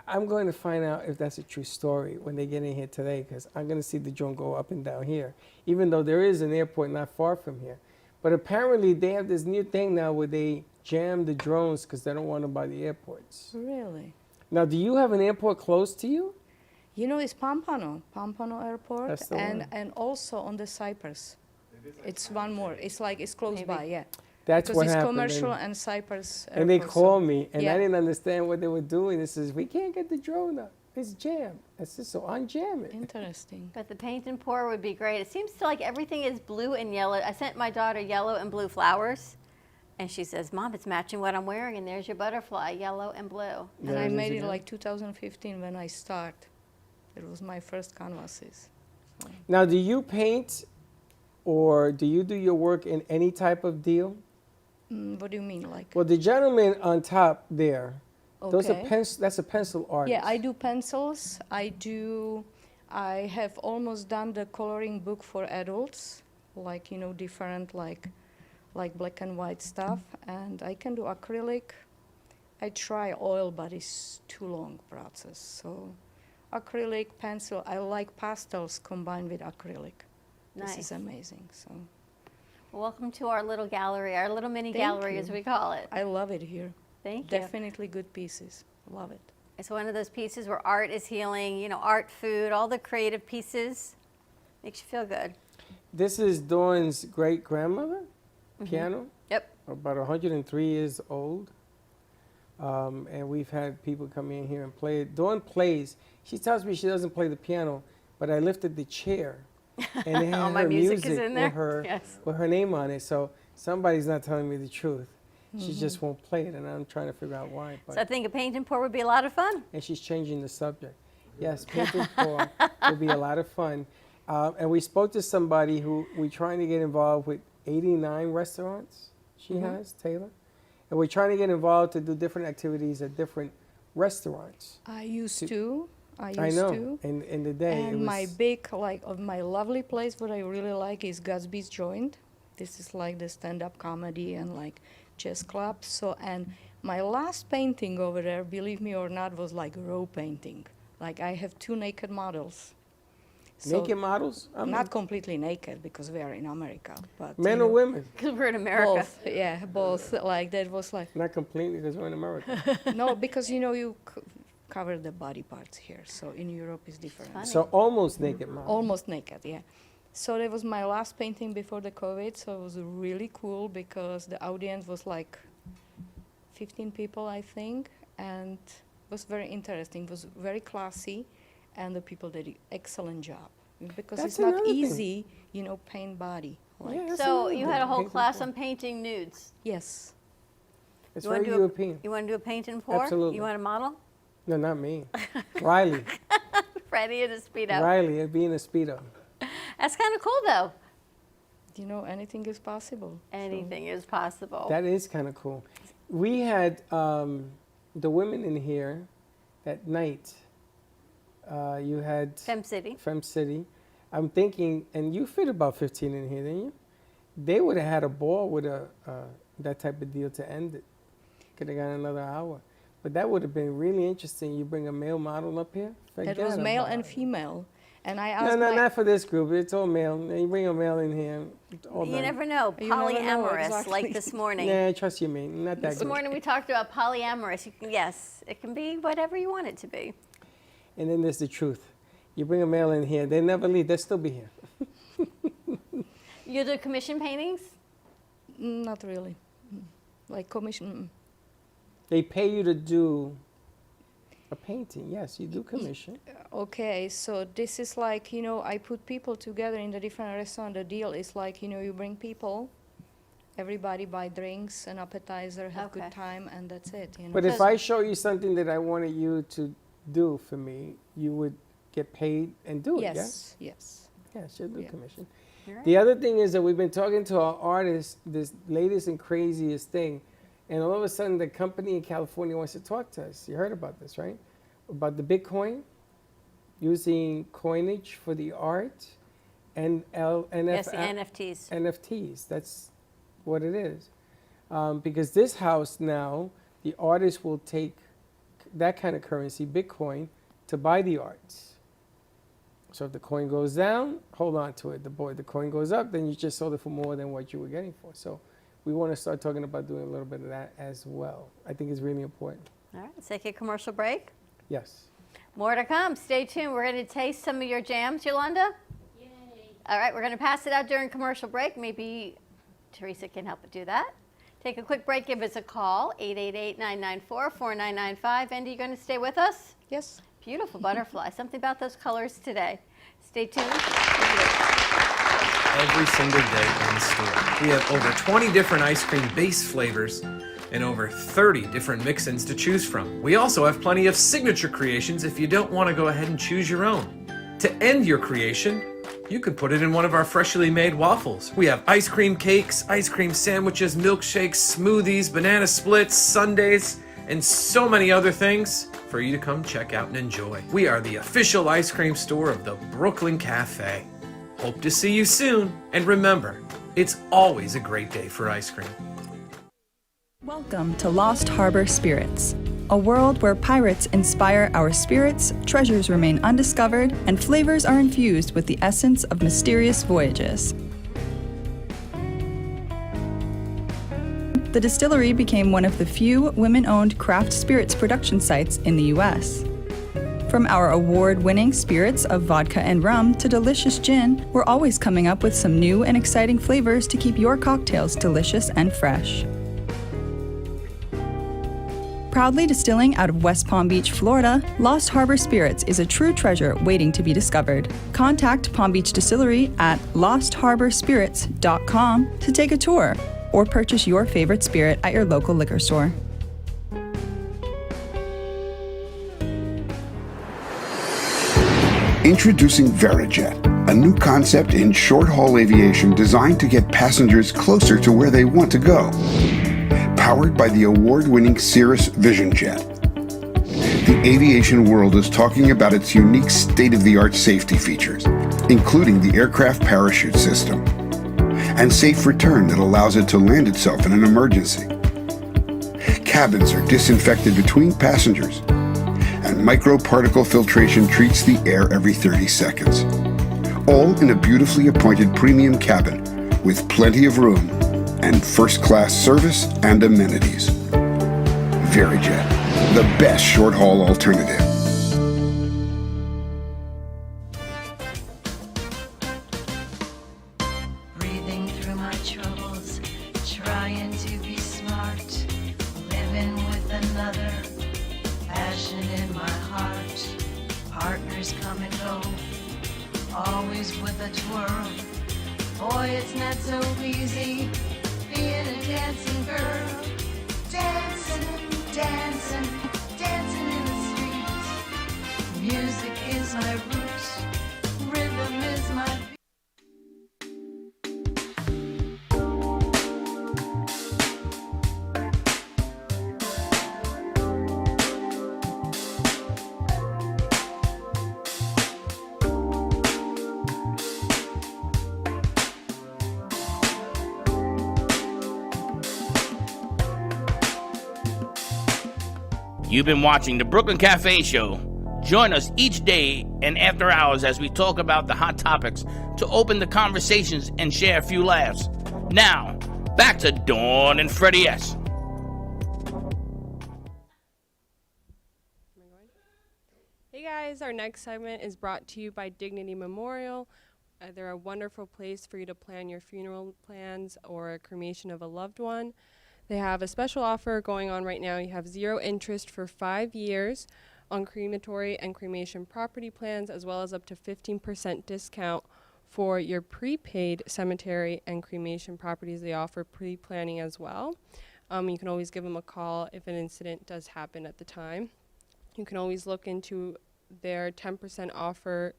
I'm going to find out if that's a true story when they get in here today, because I'm going to see the drone go up and down here, even though there is an airport not far from here. But apparently, they have this new thing now where they jam the drones because they don't want them by the airports. Really? Now, do you have an airport close to you? It's Pampano Airport, That's the one. and also on the Cyprus. It's one more. It's close by, yeah. That's Because what it's happened. commercial And, and Cyprus. and they airport, so- called me, and Yeah. I didn't understand what they were doing. They says, we can't get the drone up. It's jammed. I said, so unjam it. Interesting. But the paint and pour would be great. It seems like everything is blue and yellow. I sent my daughter yellow and blue flowers. And she says, Mom, it's matching what I'm wearing. And there's your butterfly, yellow and blue. And There I it is made it again. like 2015 when I start. It was my first canvases. Now, do you paint or do you do your work in any type of deal? What do you mean, like? Well, the gentleman on top there, Those are Okay. that's a pencil art. Yeah, I do pencils. I have almost done the coloring book for adults, like, different, like black and white stuff. And I can do acrylic. I try oil, but it's too long process. So acrylic, pencil, I like pastels combined with acrylic. This is Nice. amazing, so. Welcome to our little gallery, our little mini Thank gallery, you. as we call it. I love it here. Thank you. Definitely good pieces. Love it. It's one of those pieces where art is healing, art, food, all the creative pieces. Makes you feel good. This is Dawn's great grandmother piano, Yep. about 103 years old. And we've had people come in here and play it. Dawn plays. She tells me she doesn't play the piano, but I lifted the chair and it had All my her music is in there? with her name on it. So somebody's not telling me the truth. She Mm-hmm. just won't play it, and I'm trying to figure out why. But, So I think a paint and pour would be a lot of fun. and she's changing the subject. Yes, paint and pour will be a lot of fun. And we spoke to somebody who we're trying to get involved with 89 restaurants she has, Taylor. And we're trying to get involved to do different activities at different restaurants. I used to. I know. In the day, And it was, my big, of my lovely place, what I really like is Gatsby's Joint. This is like the stand-up comedy and like jazz club. So, and my last painting over there, believe me or not, was like raw painting. Like I have 2 naked models. So naked models. I mean, not completely naked because we are in America, but men or women. Because we're in America. both. Yeah, both. Like that was like Not completely, because we're in America. no, because you cover the body parts here. So in Europe it's different. Funny. So almost naked models. Almost naked, yeah. So that was my last painting before the COVID. So it was really cool because the audience was like 15 people, I think, and it was very interesting. It was very classy, and the people did an excellent job because That's it's not another thing. easy, paint body. Like, Yeah, that's So another you thing. had a whole Paint and class pour. on painting nudes. yes. It's You wanna very do a- European. You want to do a paint and pour? Absolutely. You want a model? No, not me. Riley. Freddie in a Speedo. Riley, it'd be in a Speedo. That's kind of cool, though. Anything is possible. so. Anything is possible. That is kind of cool. We had the women in here that night. You had Fem City. Fem City. I'm thinking, and you fit about 15 in here, didn't you? They would have had a ball with that type of deal to end it. Could have got another hour. But that would have been really interesting. You bring a male model up here. That Forget was male about and it. female. And I No, asked no, my, not for this group. It's all male. You bring a male in here. All You done. never know. You never know, Polyamorous, exactly. like this morning. Nah, trust you, me. Not that This good. morning we talked about polyamorous. Yes, it can be whatever you want it to be. And then there's the truth. You bring a male in here, they never leave. They'll still be here. You do commission paintings? not really. Like commission. They pay you to do a painting. Yes, you do commission. Okay, so this is like, I put people together in the different restaurant. The deal is like, you bring people, everybody buy drinks and appetizer, have Okay. good time, and that's it. But if I show you something that I wanted you to do for me, you would get paid and do it, yes, yes. yeah? Yes, you'll do Yeah. commission. All right. The other thing is that we've been talking to our artists, this latest and craziest thing, and all of a sudden the company in California wants to talk to us. You heard about this, right? About the Bitcoin, using coinage for the art, and Yes, the NFTs. NFTs. That's what it is. Because this house now, the artist will take that kind of currency, Bitcoin, to buy the arts. So if the coin goes down, hold on to it. The coin goes up, then you just sold it for more than what you were getting for. So we want to start talking about doing a little bit of that as well. I think it's really important. All right, let's take a commercial break. Yes. More to come. Stay tuned. We're going to taste some of your jams, Yolanda. Yay. All right, we're going to pass it out during commercial break. Maybe Teresa can help do that. Take a quick break. Give us a call, 888-994-4995. Andy, you going to stay with us? Yes. Beautiful butterfly. Something about those colors today. Stay tuned. Every single day in store, we have over 20 different ice cream base flavors and over 30 different mix-ins to choose from. We also have plenty of signature creations if you don't want to go ahead and choose your own. To end your creation, you can put it in one of our freshly made waffles. We have ice cream cakes, ice cream sandwiches, milkshakes, smoothies, banana splits, sundaes, and so many other things for you to come check out and enjoy. We are the official ice cream store of the Brooklyn Café. Hope to see you soon, and remember, it's always a great day for ice cream. Welcome to Lost Harbor Spirits, a world where pirates inspire our spirits, treasures remain undiscovered, and flavors are infused with the essence of mysterious voyages. The distillery became one of the few women-owned craft spirits production sites in the U.S. From our award-winning spirits of vodka and rum to delicious gin, we're always coming up with some new and exciting flavors to keep your cocktails delicious and fresh. Proudly distilling out of West Palm Beach, Florida, Lost Harbor Spirits is a true treasure waiting to be discovered. Contact Palm Beach Distillery at lostharborspirits.com to take a tour or purchase your favorite spirit at your local liquor store. Introducing Verijet, a new concept in short-haul aviation designed to get passengers closer to where they want to go. Powered by the award-winning Cirrus Vision Jet. The aviation world is talking about its unique state-of-the-art safety features, including the aircraft parachute system, and safe return that allows it to land itself in an emergency. Cabins are disinfected between passengers, and microparticle filtration treats the air every 30 seconds. All in a beautifully appointed premium cabin with plenty of room and first-class service and amenities. Verijet, the best short-haul alternative. Breathing through my troubles, trying to be smart, living with another, passion in my heart. Partners come and go, always with a twirl. Boy, it's not so easy being a dancing girl. Dancing, dancing, dancing in the streets. Music is my roots, rhythm is my beat. You've been watching the Brooklyn Cafe Show. Join us each day and after hours as we talk about the hot topics to open the conversations and share a few laughs. Now, back to Dawn and Freddie S. Hey guys, our next segment is brought to you by Dignity Memorial. They're a wonderful place for you to plan your funeral plans or a cremation of a loved one. They have a special offer going on right now. You have 0 interest for 5 years on crematory and cremation property plans, as well as up to 15% discount for your prepaid cemetery and cremation properties. They offer pre-planning as well. You can always give them a call if an incident does happen at the time. You can always look into their 10% offer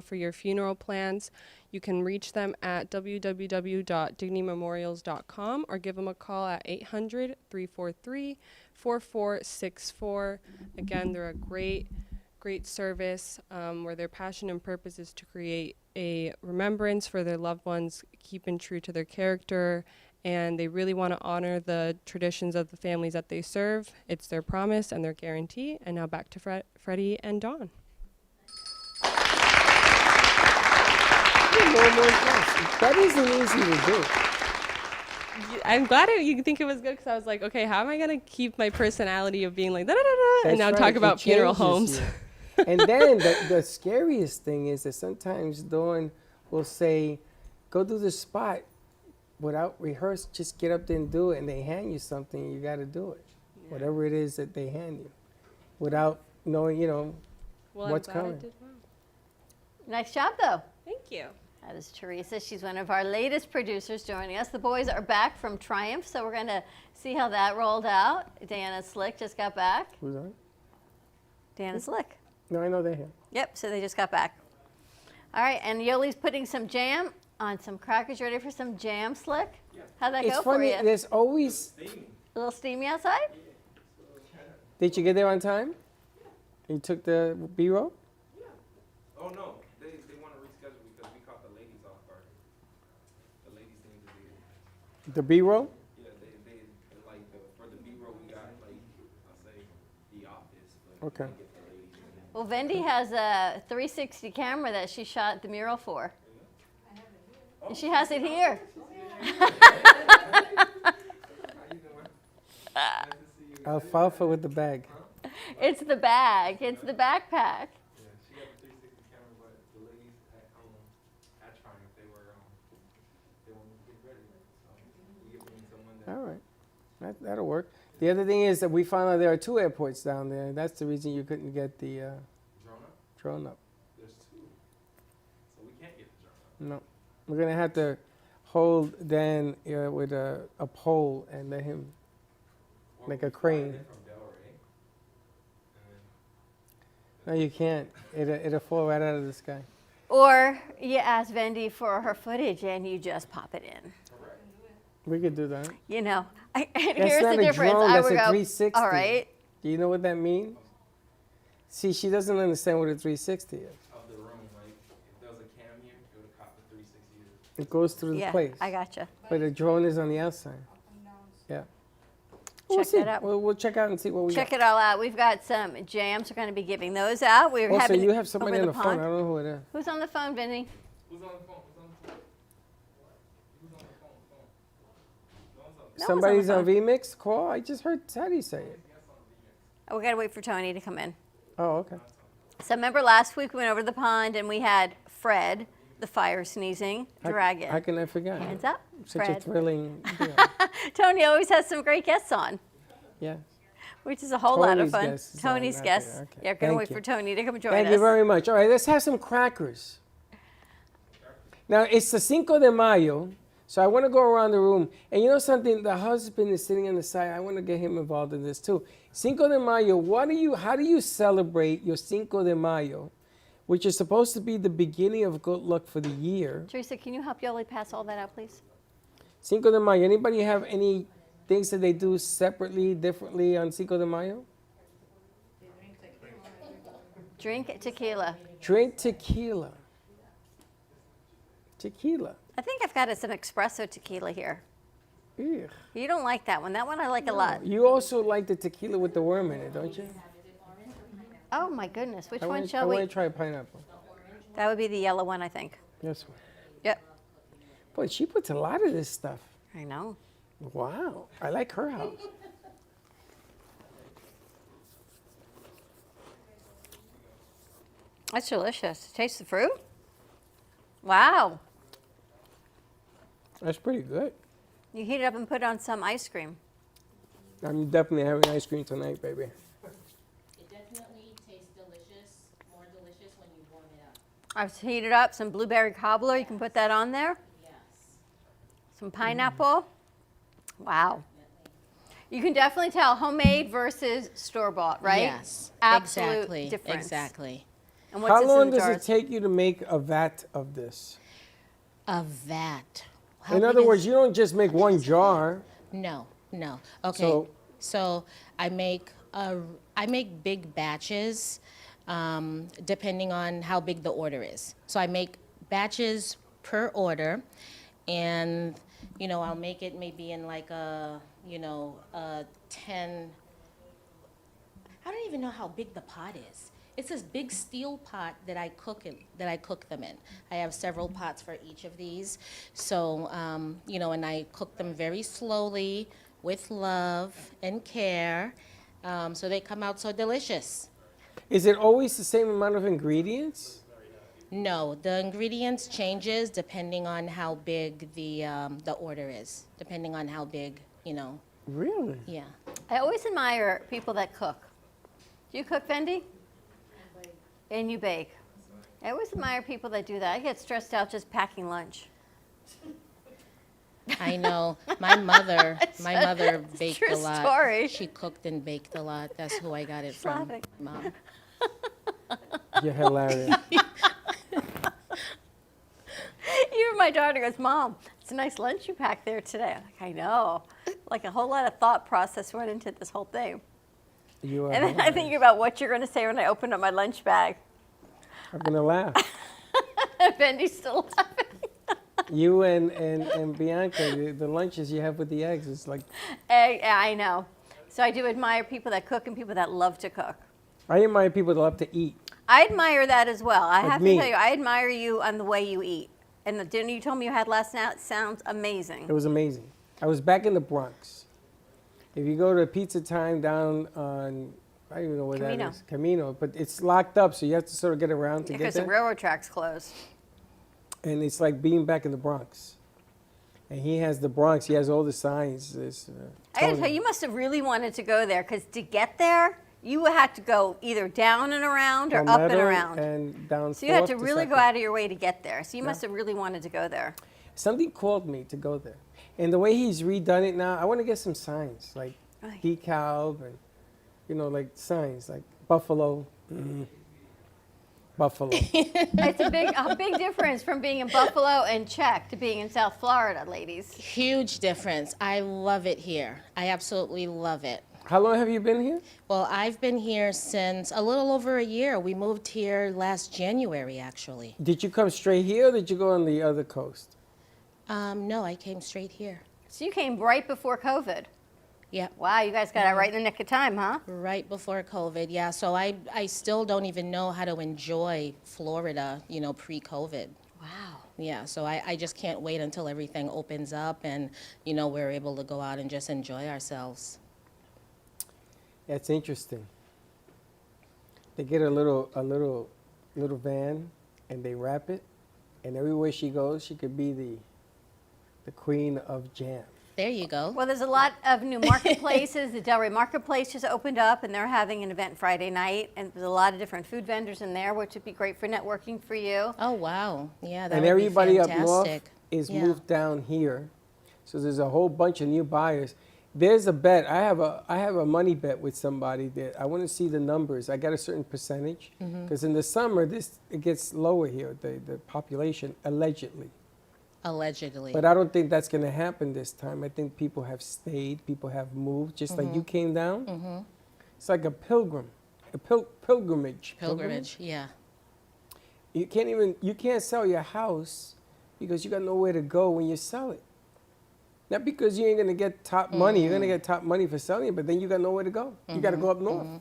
for your funeral plans. You can reach them at www.dignitymemorials.com or give them a call at 800-343-4464. Again, they're a great service where their passion and purpose is to create a remembrance for their loved ones, keeping true to their character, and they really want to honor the traditions of the families that they serve. It's their promise and their guarantee. And now back to Freddie and Dawn. That isn't easy to do. I'm glad you think it was good, because I was like, okay, how am I going to keep my personality of being like da-da-da-da and now talk about funeral homes? And then the scariest thing is that sometimes Dawn will say, go do the spot. Without rehearse, just get up there and do it, and they hand you something, you got to do it. Yeah. Whatever it is that they hand you, without knowing, what's coming. I did well. Nice job, though. Thank you. That is Teresa. She's one of our latest producers joining us. The boys are back from Triumph, so we're going to see how that rolled out. Diana Slick just got back. Who's on? Diana Slick. No, I know they're here. Yep, so they just got back. All right, and Yoli's putting some jam on some crackers. Ready for some jam, Slick? Yeah. How'd that go for you? There's always a little steamy outside. Did you get there on time? You took the B-roll? Oh no, they want to reschedule because we caught the ladies off guard. The ladies seem to be. The B-roll? Yeah, they like for the B-roll we got like I'll say the office, but Okay. we didn't get the ladies. Well, Vendi has a 360 camera that she shot the mural for. And she has it here. Alfalfa with the bag. It's the bag. It's the backpack. Yeah, she got the 360 camera, but the ladies at Triumph they wanted to get ready, so we get someone that. All right. That'll work. The other thing is that we found out there are 2 airports down there. That's the reason you couldn't get the drone up. There's 2, so we can't get the drone up. No. We're going to have to hold Dan with a pole and let him, like a crane. No, you can't. It'll fall right out of the sky. Or you ask Vendi for her footage and you just pop it in. We could do that. You know, That's here's not the a difference. drone, I that's would a go, 360. all right. Do you know what that means? See, she doesn't understand what a 360 is. Of the room, like if there was a cam here, it would have caught the 360. It goes through the Yeah, place. I gotcha. But the drone is on the outside. Yeah. Check that out. We'll check out and see what we Check got. it all out. We've got some jams. We're going to be giving those out. We're Also, having you have somebody over on the phone. pond. I don't know who it is. Who's on the phone, Vinny? Who's on the phone? Somebody's on phone. VMix call? I just heard Teddy say it. Oh, we got to wait for Tony to come in. Oh, okay. So remember last week we went over to the pond and we had Fred, the fire sneezing dragon. How can I forget? Hands up, Such a Fred. thrilling deal. Tony always has some great guests on, Yeah. which is a whole lot of Tony's fun. guests is on, Tony's not guests. there. Okay. Yeah, going Thank to wait you. for Tony to come join Thank us. you very much. All right, let's have some crackers. Now, it's the Cinco de Mayo, so I want to go around the room. And you know something? The husband is sitting on the side. I want to get him involved in this too. Cinco de Mayo, how do you celebrate your Cinco de Mayo, which is supposed to be the beginning of good luck for the year? Teresa, can you help Yoli pass all that out, please? Cinco de Mayo, anybody have any things that they do separately, differently on Cinco de Mayo? Drink tequila. Drink tequila. Tequila. I think I've got some espresso tequila here. Ugh. You don't like that one. That one I like a lot. You also like the tequila with the worm in it, don't you? Oh my goodness. Which I one want shall we? to try pineapple. That would be the yellow one, I think. This one. Yep. Boy, she puts a lot of this stuff. I know. Wow. I like her house. That's delicious. Taste the fruit? Wow. That's pretty good. You heat it up and put on some ice cream. I'm definitely having ice cream tonight, baby. It definitely tastes delicious, more delicious when you warm it up. I've heated up some blueberry cobbler. You can put that on there. Yes. Some pineapple. Wow. You can definitely tell homemade versus store-bought, right? Yes. Absolute exactly. difference. Exactly. And what's How this in long the does it jars? take you to make a vat of this? A vat. How In big other is- words, you don't just make one jar. No. Okay. So I make big batches, depending on how big the order is. So I make batches per order, and I'll make it maybe in like a 10. I don't even know how big the pot is. It's this big steel pot that I cook them in. I have several pots for each of these. So, and I cook them very slowly with love and care. So they come out so delicious. Is it always the same amount of ingredients? No, the ingredients changes depending on how big the order is, depending on how big, Really? Yeah. I always admire people that cook. Do you cook, Fendi? And you bake. I always admire people that do that. I get stressed out just packing lunch. I know. My mother baked true a lot. story. She cooked and baked a lot. That's who I got it from, Laughing. Mom. You're hilarious. Even my daughter goes, Mom, it's a nice lunch you packed there today. I'm like, I know. Like a whole lot of thought process went into this whole thing. You are And then I think about what you're going to say when I open up my lunch bag. I'm gonna laugh. Bendy's still laughing. You and Bianca, the lunches you have with the eggs, it's like. I know. So I do admire people that cook and people that love to cook. I admire people that love to eat. I admire that as well. I Like have me. to tell you, I admire you on the way you eat. And the dinner you told me you had last night sounds amazing. It was amazing. I was back in the Bronx. If you go to Pizza Time down on, I don't even know where Camino. that is. Camino. But it's locked up, so you have to sort of get around to get Because the there. railroad tracks closed. And it's like being back in the Bronx. And he has the Bronx. He has all the signs. I gotta tell you, you must have really wanted to go there because to get there, you had to go either down and around or up and Palmetto around. And down So you had to 4th really go 2nd. out of your way to get there. So you Yeah. must have really wanted to go there. Something called me to go there. And the way he's redone it now, I want to get some signs, like decal and, like signs, like Buffalo. Buffalo. It's a big difference from being in Buffalo and Czech to being in South Florida, ladies. Huge difference. I love it here. I absolutely love it. How long have you been here? Well, I've been here since a little over a year. We moved here last January, actually. Did you come straight here or did you go on the other coast? No, I came straight here. So you came right before COVID. Yep. Wow, you guys got out right in the nick of time, huh? Right before COVID, yeah. So I still don't even know how to enjoy Florida, pre-COVID. Wow. Yeah, so I just can't wait until everything opens up and, we're able to go out and just enjoy ourselves. That's interesting. They get a little van and they wrap it, and everywhere she goes, she could be the queen of jam. There you go. Well, there's a lot of new marketplaces. The Delray Marketplace just opened up, and they're having an event Friday night. And there's a lot of different food vendors in there, which would be great for networking for you. Oh, wow. Yeah, that And would everybody be up fantastic. north is Yeah. moved down here, so there's a whole bunch of new buyers. There's a bet. I have a money bet with somebody that I want to see the numbers. I got a certain percentage because in the summer it gets lower here, the population allegedly. Allegedly. But I don't think that's going to happen this time. I think people have stayed, people have moved, just like you came down. It's like a pilgrimage. Pilgrimage, yeah. You can't sell your house because you got nowhere to go when you sell it. Not because you ain't going to get top money. You're going to get top money for selling it, but then you got nowhere to go. You got to go up north.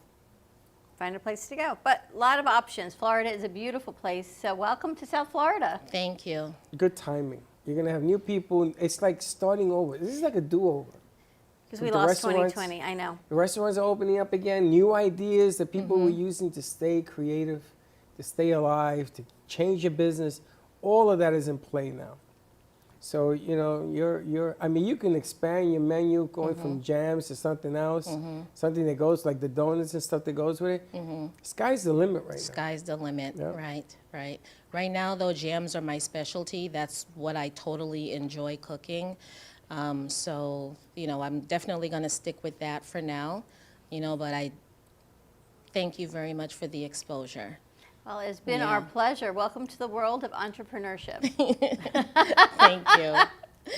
Find a place to go. But a lot of options. Florida is a beautiful place. So welcome to South Florida. Thank you. Good timing. You're going to have new people. It's like starting over. This is like a do-over. Because we The lost restaurants- 2020, I know. The restaurants are opening up again. New ideas that people were using to stay creative, to stay alive, to change your business. All of that is in play now. So, you can expand your menu going from jams to something else, something that goes like the donuts and stuff that goes with it. Sky's the limit right now. Sky's the limit. Yeah. Right. Right now, though, jams are my specialty. That's what I totally enjoy cooking. So, I'm definitely going to stick with that for now, but I thank you very much for the exposure. Well, it's been Yeah. our pleasure. Welcome to the world of entrepreneurship. Thank you.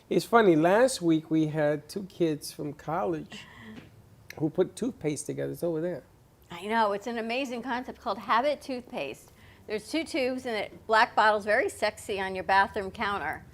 It's funny, last week we had 2 kids from college who put toothpaste together. It's over there. I know, it's an amazing concept called Habit Toothpaste. There's 2 tubes in it, black bottles, very sexy on your bathroom counter.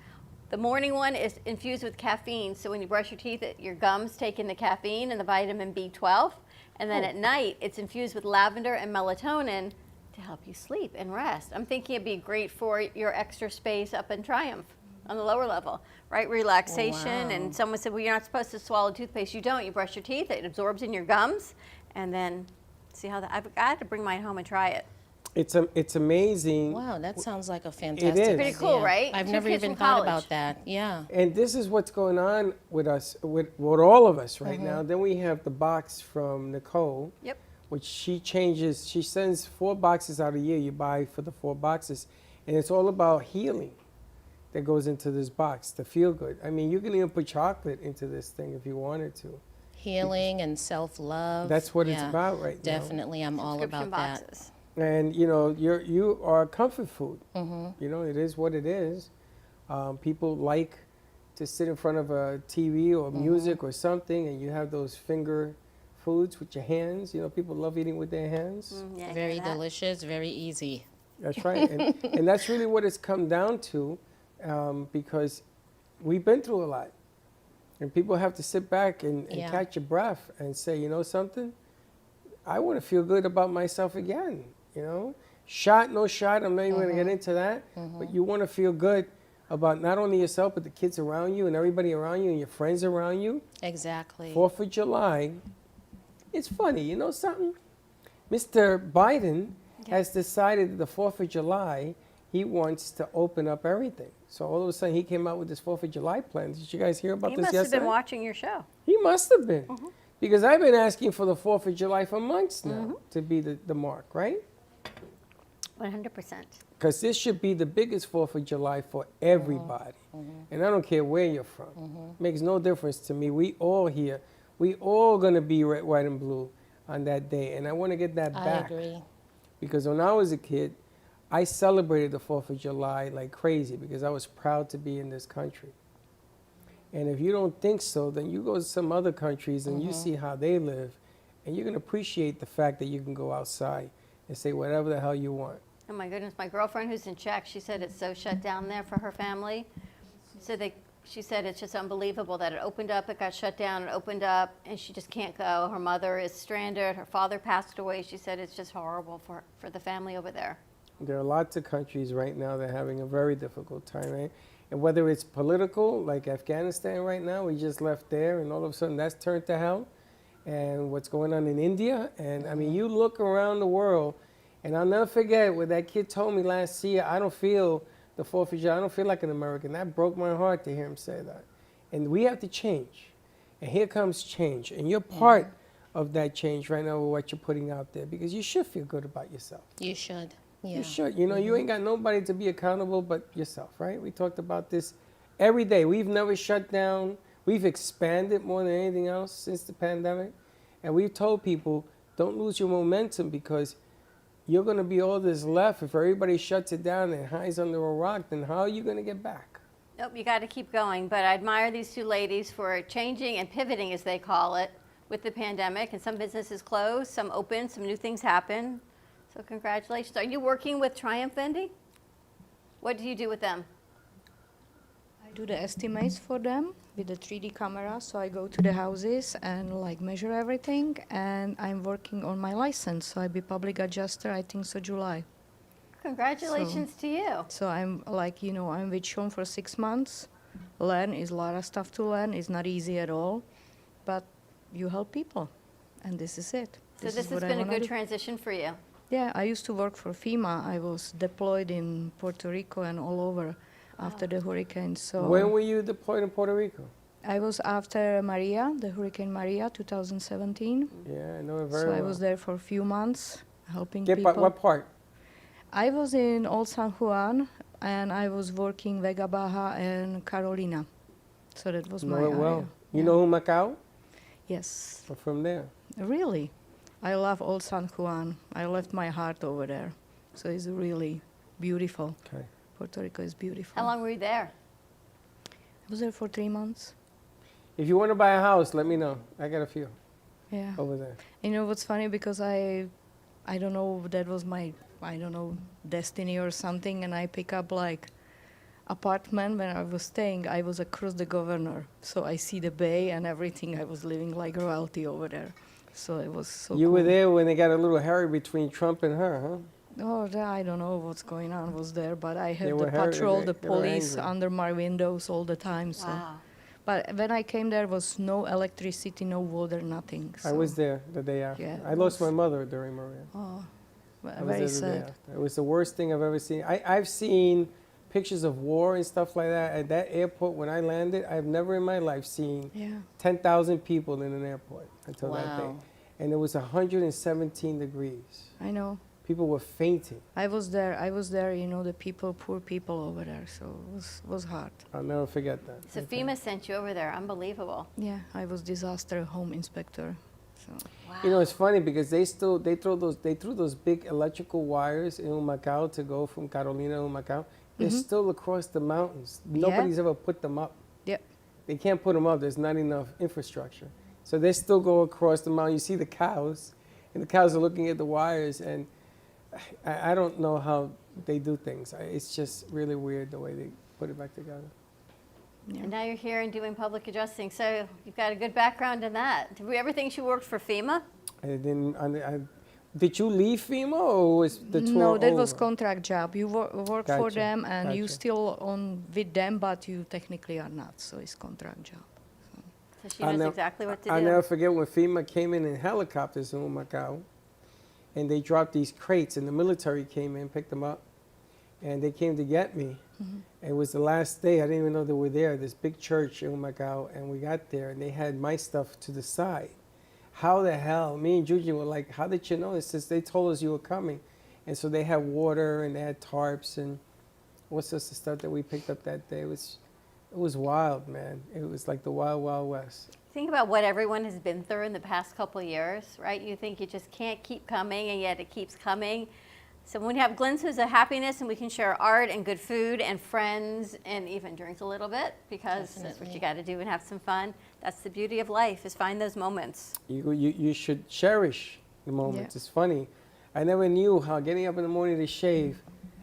The morning one is infused with caffeine, so when you brush your teeth, your gums take in the caffeine and the vitamin B12. And then at night, it's infused with lavender and melatonin to help you sleep and rest. I'm thinking it'd be great for your extra space up in Triumph on the lower level, right? Relaxation. Wow. And someone said, well, you're not supposed to swallow toothpaste. You don't. You brush your teeth. It absorbs in your gums. And then see how that, I had to bring mine home and try it. It's amazing. Wow, that sounds like a fantastic is. idea. Pretty cool, right? I've 2 never kids even from thought college. about that. Yeah. And this is what's going on with us, with all of us right now. Then we have the box from Nicole. Yep. Which she sends 4 boxes out a year. You buy for the 4 boxes. And it's all about healing that goes into this box to feel good. I mean, you can even put chocolate into this thing if you wanted to. Healing and self-love. That's what it's Yeah. about right now. Definitely, I'm all about Subscription that. boxes. And, you are comfort food. It is what it is. People like to sit in front of a TV or music or something, and you have those finger foods with your hands. You know, people love eating with their hands. Yeah, I Very hear that. delicious, very easy. That's right. And that's really what it's come down to, because we've been through a lot. And people have to sit back and Yeah. catch your breath and say, you know something? I want to feel good about myself again, you know? Shot, no shot, I'm not even going to get into that. But you want to feel good about not only yourself, but the kids around you and everybody around you and your friends around you. Exactly. 4th of July, it's funny, you know something? Mr. Biden has decided that the 4th of July, he wants to open up everything. So all of a sudden, he came out with this 4th of July plan. Did you guys hear about He this must yesterday? have been watching your show. He must have been. Because I've been asking for the 4th of July for months now to be the mark, right? 100%. Because this should be the biggest 4th of July for everybody. And I don't care where you're from. Makes no difference to me. We all here. We all going to be red, white, and blue on that day. And I want to get that back. I agree. Because when I was a kid, I celebrated the 4th of July like crazy because I was proud to be in this country. And if you don't think so, then you go to some other countries and you see how they live, and you can appreciate the fact that you can go outside and say whatever the hell you want. Oh my goodness, my girlfriend who's in Czech, she said it's so shut down there for her family. She said it's just unbelievable that it opened up, it got shut down, it opened up, and she just can't go. Her mother is stranded, her father passed away. She said it's just horrible for the family over there. There are lots of countries right now that are having a very difficult time, right? And whether it's political, like Afghanistan right now, we just left there, and all of a sudden that's turned to hell. And what's going on in India, and I mean, you look around the world, and I'll never forget what that kid told me last year. I don't feel the 4th of July, I don't feel like an American. That broke my heart to hear him say that. And we have to change. And here comes change. And you're part of that change right now with what you're putting out there, because you should feel good about yourself. You should. Yeah. You should. You know, you ain't got nobody to be accountable but yourself, right? We talked about this every day. We've never shut down. We've expanded more than anything else since the pandemic. And we've told people, don't lose your momentum, because you're going to be all that's left. If everybody shuts it down and hides under a rock, then how are you going to get back? Nope, you got to keep going. But I admire these two ladies for changing and pivoting, as they call it, with the pandemic. And some businesses closed, some open, some new things happen. So congratulations. Are you working with Triumph Vending? What do you do with them? I do the estimates for them with the 3D camera. So I go to the houses and like measure everything. And I'm working on my license. So I'll be public adjuster, I think so July. Congratulations to you. So I'm like, you know, I'm with Sean for 6 months. Learn is a lot of stuff to learn. It's not easy at all. But you help people. And this is it. So this has been a good transition for you. Yeah, I used to work for FEMA. I was deployed in Puerto Rico and all over after the hurricane. So When were you deployed in Puerto Rico? I was after Maria, the Hurricane Maria, 2017. Yeah, I know it very So well. I was there for a few months helping people. What part? I was in Old San Juan, and I was working Vega Baja and Carolina. So that was my Know it area. well. You know Macau? Yes. I'm from there. Really? I love Old San Juan. I left my heart over there. So it's really beautiful. Okay. Puerto Rico is beautiful. How long were you there? I was there for 3 months. If you want to buy a house, let me know. I got a few Yeah. over there. You know what's funny? Because I don't know, that was my, destiny or something, and I pick up like apartment when I was staying. I was across the governor, so I see the bay and everything. I was living like royalty over there, so it was so You cool. were there when they got a little hairy between Trump and her, huh? Oh, I don't know what's going on was there, but I They had were the hairy, patrol, the they were police angry. under my windows all the time. So. Wow. But when I came there was no electricity, no water, nothing. I so- was there the day after. Yeah, I it lost was- my mother during Maria. Oh, I was very there the day sad. after. It was the worst thing I've ever seen. I've seen pictures of war and stuff like that at that airport when I landed. I've never in my life seen Yeah. 10,000 people in an airport until that day. Wow. And it was 117 degrees. I know. People were fainting. I was there, you know, the people, poor people over there, so it was hard. I'll never forget that. So FEMA sent you over there. Unbelievable. Yeah, I was disaster home inspector. So You know, it's funny because they threw those big electrical wires in Humacao to go from Carolina to Humacao. They're Mhm. still across the mountains. Yeah. Nobody's ever put them up. Yep. They can't put them up. There's not enough infrastructure. So they still go across the mountain. You see the cows, and the cows are looking at the wires, and I don't know how they do things. It's just really weird the way they put it back together. And now you're here and doing public addressing, so you've got a good background in that. Did we ever think you worked for FEMA? Did you leave FEMA or was the tour No, that over? was contract job. You work for Gotcha, them and you gotcha. still on with them, but you technically are not. So it's contract job. So she knows exactly what to I'll do. never forget when FEMA came in helicopters in Macau, and they dropped these crates, and the military came in, picked them up, and they came to get me. It was the last day. I didn't even know they were there. This big church in Macau, and we got there, and they had my stuff to the side. How the hell? Me and Juju were like, how did you know? It says they told us you were coming. And so they had water, and they had tarps, and what's this the stuff that we picked up that day? It was wild, man. It was like the wild, wild west. Think about what everyone has been through in the past couple of years, right? You think you just can't keep coming, and yet it keeps coming. So when we have glimpses of happiness and we can share art and good food and friends and even drink a little bit, because that's what you got to do and have some fun. That's the beauty of life, is find those moments. You should cherish the moments. Yeah. It's funny. I never knew how getting up in the morning to shave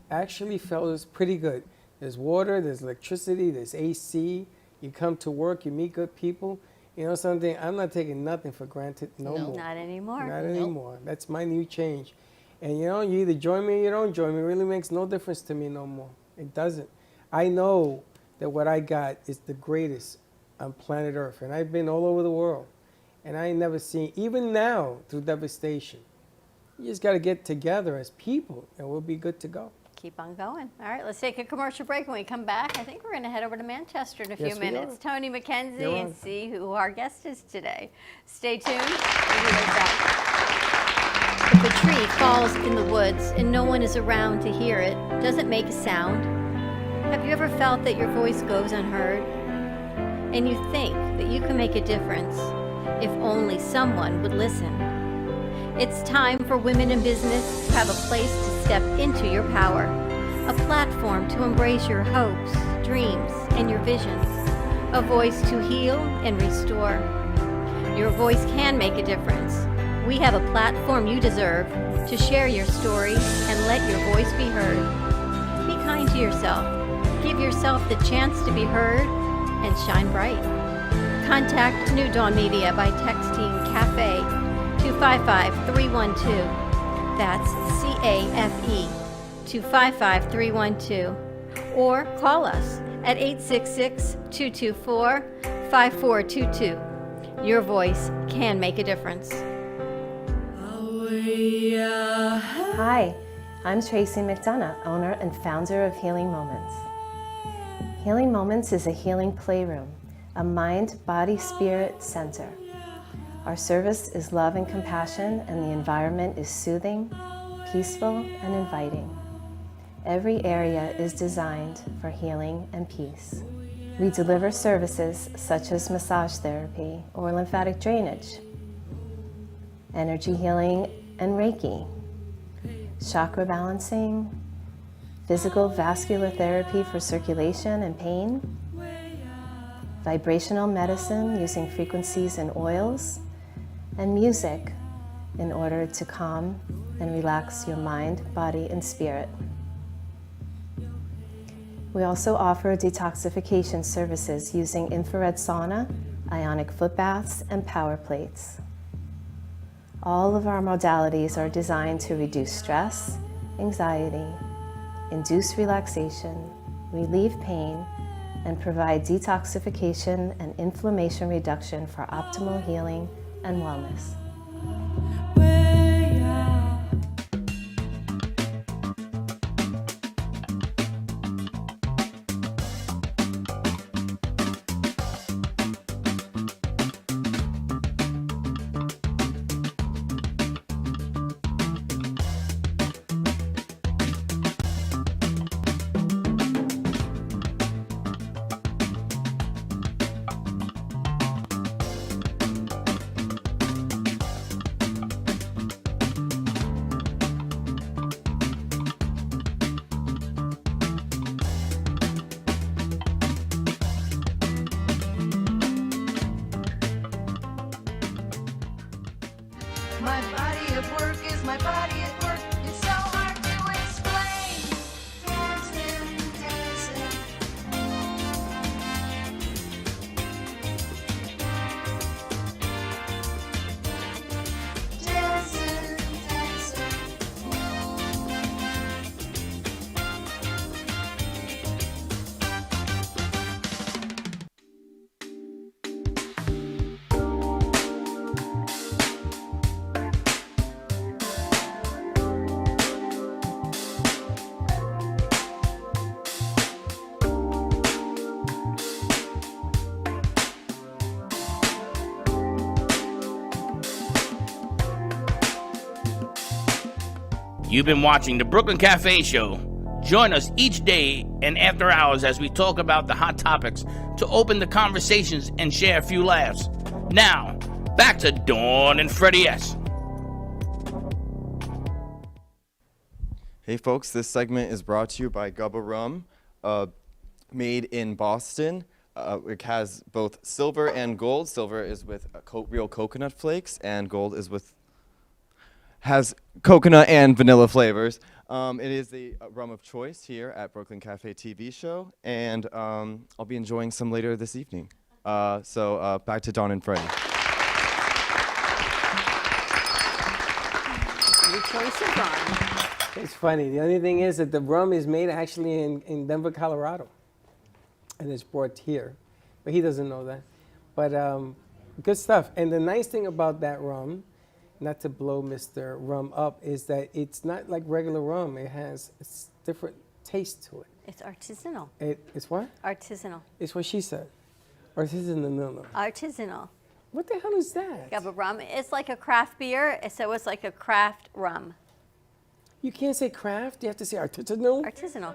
actually felt pretty good. There's water, there's electricity, there's AC. You come to work, you meet good people. You know something? I'm not taking nothing for granted no more. Not anymore. Not anymore. That's my new change. And you know, you either join me or you don't join me. It really makes no difference to me no more. It doesn't. I know that what I got is the greatest on planet Earth. And I've been all over the world. And I ain't never seen, even now, through devastation. You just got to get together as people, and we'll be good to go. Keep on going. All right, let's take a commercial break. When we come back, I think we're going to head over to Manchester in a few Yes, we minutes. are. Tony McKenzie, You're and on. see who our guest is today. Stay tuned. We'll be right back. If a tree falls in the woods and no one is around to hear it, does it make a sound? Have you ever felt that your voice goes unheard? And you think that you can make a difference if only someone would listen? It's time for women in business to have a place to step into your power, a platform to embrace your hopes, dreams, and your visions, a voice to heal and restore. Your voice can make a difference. We have a platform you deserve to share your story and let your voice be heard. Be kind to yourself. Give yourself the chance to be heard and shine bright. Contact New Dawn Media by texting Café to 55312. That's CAFE to 55312. Or call us at 866-224-5422. Your voice can make a difference. Hi, I'm Tracy McDonough, owner and founder of Healing Moments. Healing Moments is a healing playroom, a mind, body, spirit center. Our service is love and compassion, and the environment is soothing, peaceful, and inviting. Every area is designed for healing and peace. We deliver services such as massage therapy or lymphatic drainage, energy healing and Reiki, chakra balancing, physical vascular therapy for circulation and pain, vibrational medicine using frequencies and oils, and music in order to calm and relax your mind, body, and spirit. We also offer detoxification services using infrared sauna, ionic foot baths, and power plates. All of our modalities are designed to reduce stress, anxiety, induce relaxation, relieve pain, and provide detoxification and inflammation reduction for optimal healing and wellness. You've been watching the Brooklyn Cafe Show. Join us each day and after hours as we talk about the hot topics to open the conversations and share a few laughs. Now, back to Dawn and Freddie S. Hey folks, this segment is brought to you by Gubba Rum, made in Boston. It has both silver and gold. Silver is with real coconut flakes, and gold is has coconut and vanilla flavors. It is the rum of choice here at Brooklyn Cafe TV show, and I'll be enjoying some later this evening. So back to Dawn and Freddie. Your choice of rum. It's funny. The only thing is that the rum is made actually in Denver, Colorado, and it's brought here, but he doesn't know that. But good stuff. And the nice thing about that rum, not to blow Mr. Rum up, is that it's not like regular rum. It has a different taste to it. It's artisanal. It's what? Artisanal. It's what she said. Artisanal. Artisanal. What the hell is that? Gubba rum. It's like a craft beer, so it's like a craft rum. You can't say craft. You have to say artisanal. Artisanal.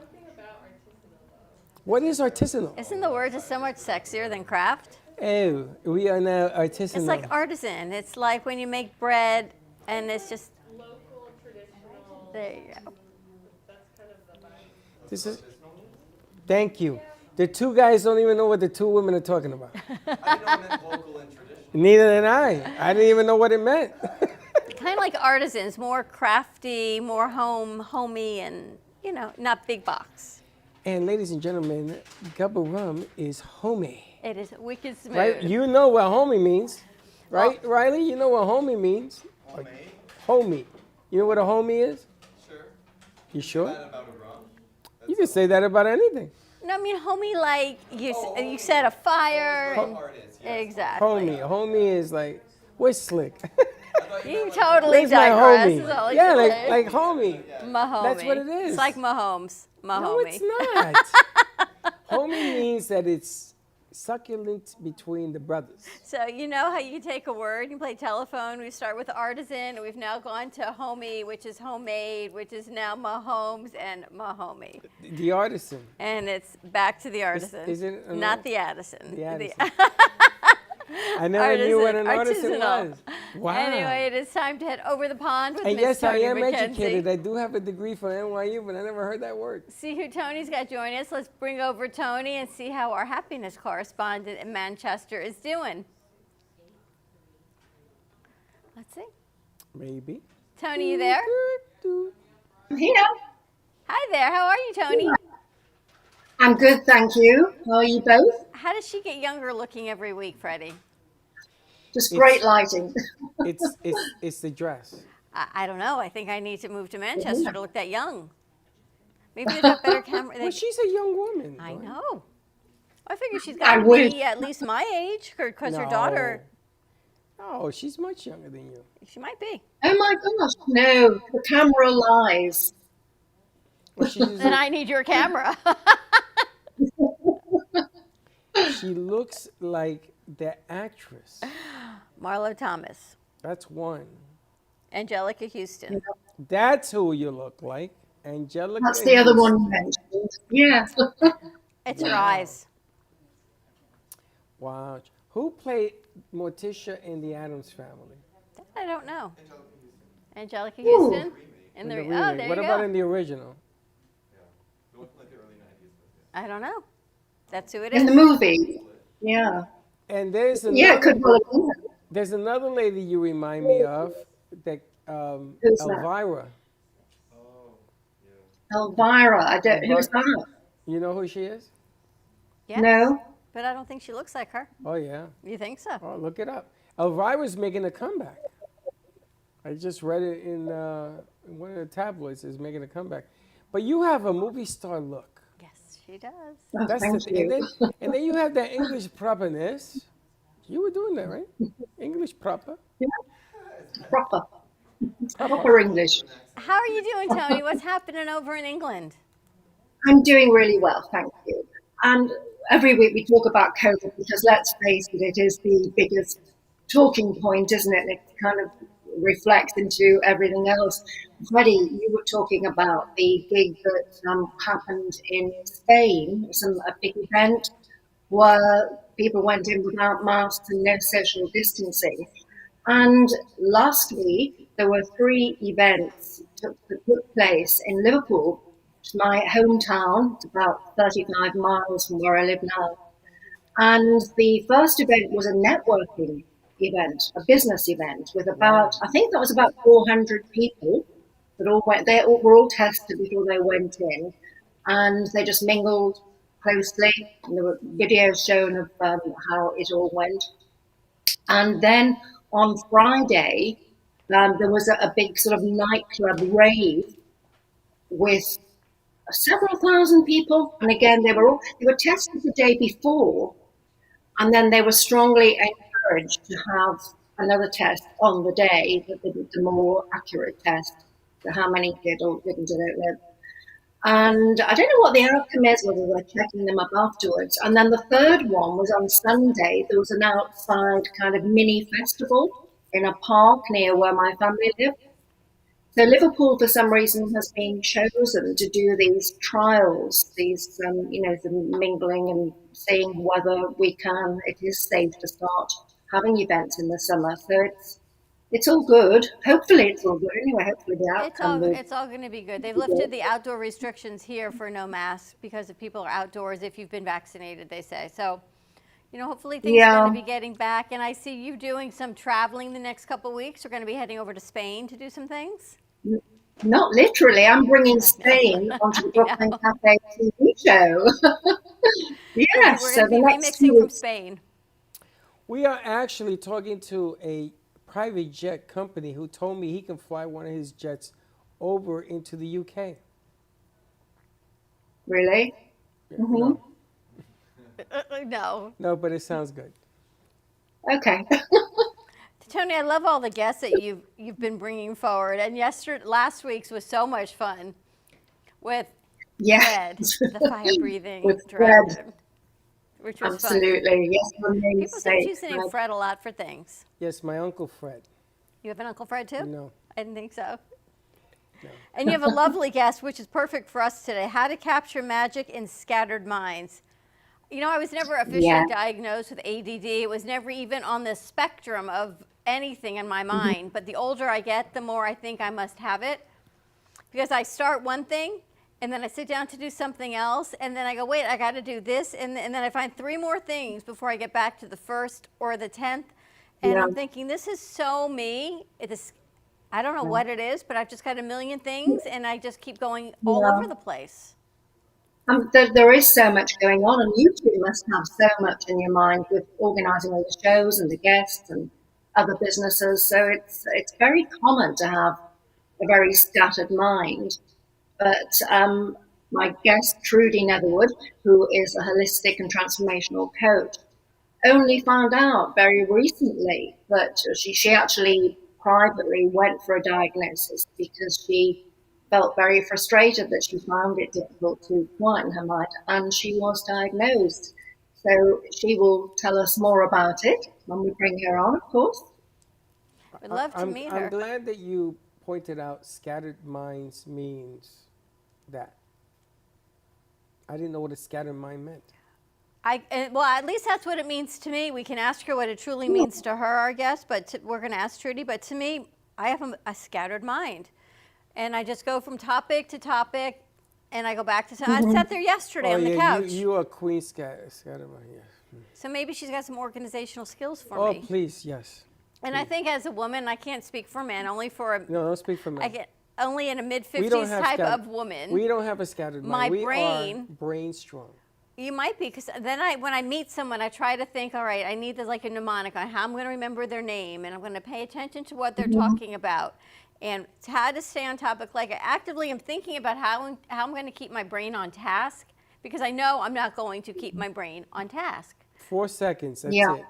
What is artisanal? Isn't the word just so much sexier than craft? Oh, we are now artisanal. It's like artisan. It's like when you make bread and it's just local, traditional. There you go. This is. Thank you. The two guys don't even know what the two women are talking about. I didn't know it meant local and traditional. Neither did I. I didn't even know what it meant. Kind of like artisans, more crafty, more homey, and not big box. And ladies and gentlemen, Gubba Rum is homey. It is wicked smooth. Right? You know what homey means, right, Riley? You know what homey means. Homey. You know what a homey is? Sure. You sure? Is that about a rum? You can say that about anything. No, I mean homey like you set a fire. Exactly. Homey is like, we're slick. You totally Where's my digress. homie? Is all I Yeah, can say. like homie. Mahomey. That's what it is. It's like Mahomes. No, Mahomey. it's not. Homey means that it's succulent between the brothers. So you know how you take a word, you play telephone, we start with artisan, and we've now gone to homey, which is homemade, which is now Mahomes and Mahomey. The artisan. And it's back to the artisan. Is it not the Addison. The Addison. I never knew what an artisan artisanal. was. Wow. Anyway, it is time to head over the pond with And Miss yes, Tony I am McKenzie. educated. I do have a degree from NYU, but I never heard that word. See who Tony's got joining us. Let's bring over Tony and see how our happiness correspondent in Manchester is doing. Let's see. Maybe. Tony, you there? I'm here. Hi there. How are you, Tony? I'm good, thank you. How are you both? How does she get younger looking every week, Freddie? Just great lighting. It's the dress. I don't know. I think I need to move to Manchester to look that young. Maybe they've got better camera. Well, she's a young woman. I know. I figure she's got to wish. be at least my age because her daughter. Oh, she's much younger than you. She might be. Oh my gosh, no, the camera lies. Well, Then I need your camera. She looks like the actress. Marlo Thomas. That's one. Angelica Houston. That's who you look like. Angelica. That's the other one you mentioned. Yeah. It's her eyes. Wow. Who played Morticia in the Addams Family? I don't know. Angelica Houston. In the oh, remake. there What you about go. in the original? I don't know. That's who it is. In the movie. Yeah. And there's another, Yeah, it could well have been. there's another lady you remind me of, that Who's that? Elvira. Elvira. I don't. Who's that? You know who she is? Yes, No. but I don't think she looks like her. Oh yeah. You think so? Oh, look it up. Elvira's making a comeback. I just read it in one of the tabloids. Is making a comeback. But you have a movie star look. Yes, she does. Oh, That's the thank thing. you. And then you have that English properness. You were doing that, right? English proper. Proper. Proper English. How are you doing, Tony? What's happening over in England? I'm doing really well, thank you. And every week we talk about COVID because let's face it, it is the biggest talking point, isn't it? It's kind of reflects into everything else. Freddie, you were talking about the gig that happened in Spain, a big event where people went in without masks and no social distancing. And last week, there were 3 events that took place in Liverpool, my hometown. It's about 35 miles from where I live now. And the first event was a networking event, a business event with about, I think that was about 400 people that all went, were all tested before they went in. And they just mingled closely. And there were videos shown of how it all went. And then on Friday, there was a big sort of nightclub rave with several thousand people. And again, they were tested the day before, and then they were strongly encouraged to have another test on the day, the more accurate test. So how many did or didn't, I don't know. And I don't know what the outcome is, whether they're checking them up afterwards. And then the third one was on Sunday. There was an outside kind of mini festival in a park near where my family lived. So Liverpool, for some reason, has been chosen to do these trials, these, the mingling and seeing whether it is safe to start having events in the summer. So it's all good. Hopefully it's all good. Anyway, hopefully the outcome It's all going to be good. They've lifted the outdoor restrictions here for no masks because if people are outdoors, if you've been vaccinated, they say. So, hopefully things are going to be getting back. And I see you doing some traveling the next couple of weeks. You're going to be heading over to Spain to do some things. Not literally. I'm bringing Spain onto the Brooklyn Café TV show. Yes. We're going to be remixing from Spain. We are actually talking to a private jet company who told me he can fly one of his jets over into the UK. Really? No. No. No, but it sounds good. Okay. Tony, I love all the guests that you've been bringing forward, and last week's was so much fun with Fred, the fire-breathing dragon, which was absolutely fun. Yes, people seem to use the name Fred a lot for things. Yes, my Uncle Fred. You have an Uncle Fred too? No. I didn't think so. No. And you have a lovely guest, which is perfect for us today. How to capture magic in scattered minds. I was never officially diagnosed with ADD. It was never even on the spectrum of anything in my mind. But the older I get, the more I think I must have it. Because I start one thing, and then I sit down to do something else, and then I go, wait, I got to do this, and then I find 3 more things before I get back to the first or the 10th. And I'm thinking, this is so me. I don't know what it is, but I've just got a million things, and I just keep going all over the place. There is so much going on, and you two must have so much in your mind with organising all the shows and the guests and other businesses. So it's very common to have a very scattered mind. But my guest, Trudy Netherwood, who is a holistic and transformational coach, only found out very recently that she actually privately went for a diagnosis because she felt very frustrated that she found it difficult to quieten her mind, and she was diagnosed. So she will tell us more about it when we bring her on, of course. We'd love to meet her. I'm glad that you pointed out scattered minds means that. I didn't know what a scattered mind meant. Well, at least that's what it means to me. We can ask her what it truly means to her, our guest, but we're going to ask Trudy. But to me, I have a scattered mind. And I just go from topic to topic, and I go back to I sat there yesterday on the couch. You are queen scattered mind, yeah. So maybe she's got some organizational skills for me. Oh, please, yes. And I think as a woman, I can't speak for men, only for a... No, don't speak for men. I get only in a mid-50s type of woman. We don't have a scattered mind. My brain... are brain strong. You might be, because then when I meet someone, I try to think, all right, I need like a mnemonic on how I'm going to remember their name, and I'm going to pay attention to what they're talking about, and how to stay on topic. Like I actively am thinking about how I'm going to keep my brain on task, because I know I'm not going to keep my brain on task. 4 seconds, that's it.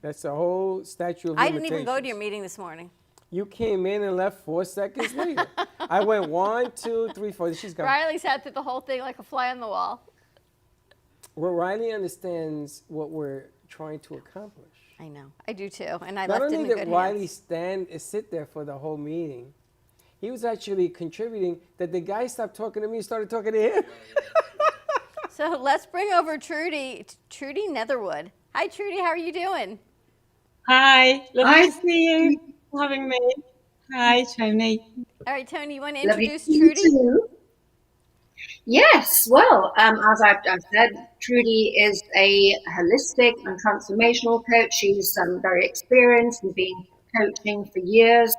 That's the whole statute of limitations. I didn't even go to your meeting this morning. You came in and left 4 seconds later. I went 1, 2, 3, 4. She's gone. Riley sat through the whole thing like a fly on the wall. Well, Riley understands what we're trying to accomplish. I know. I do too. And I Not left it only in did good Riley hands. sit there for the whole meeting, he was actually contributing that the guy stopped talking to me and started talking to him. So let's bring over Trudy Netherwood. Hi, Trudy. How are you doing? Hi, lovely Hi. to see you for having me. Hi, Tony. All right, Tony, you want to Lovely to introduce see you Trudy? too. Yes, well, as I've said, Trudy is a holistic and transformational coach. She's very experienced and been coaching for years.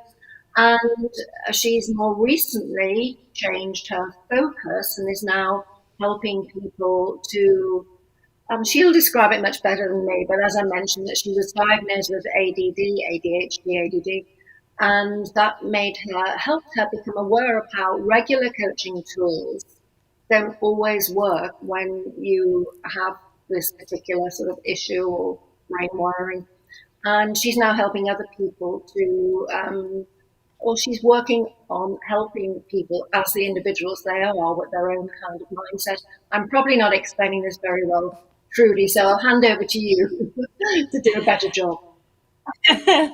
And she's more recently changed her focus and is now helping people to, she'll describe it much better than me, but as I mentioned, that she was diagnosed with ADD, ADHD, ADD, and that helped her become aware of how regular coaching tools don't always work when you have this particular sort of issue or brain wiring. And she's now helping other people to, or she's working on helping people as the individuals they are with their own kind of mindset. I'm probably not explaining this very well, Trudy, so I'll hand over to you to do a better job.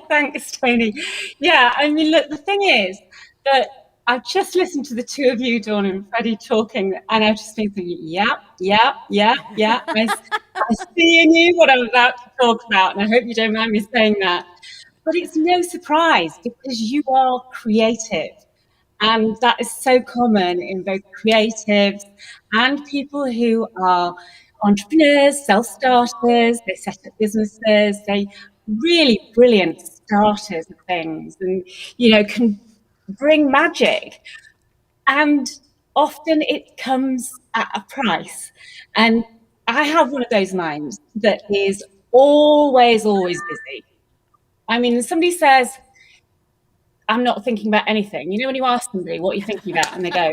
Thanks, Tony. Yeah, I mean, look, the thing is that I've just listened to the two of you, Dawn and Freddie, talking, and I've just been thinking, yeah. I see in you what I'm about to talk about, and I hope you don't mind me saying that. But it's no surprise because you are creative. And that is so common in both creatives and people who are entrepreneurs, self-starters, they set up businesses, they really brilliant starters of things and, can bring magic. And often it comes at a price. And I have one of those minds that is always busy. I mean, somebody says, I'm not thinking about anything. You know, when you ask somebody what you're thinking about and they go,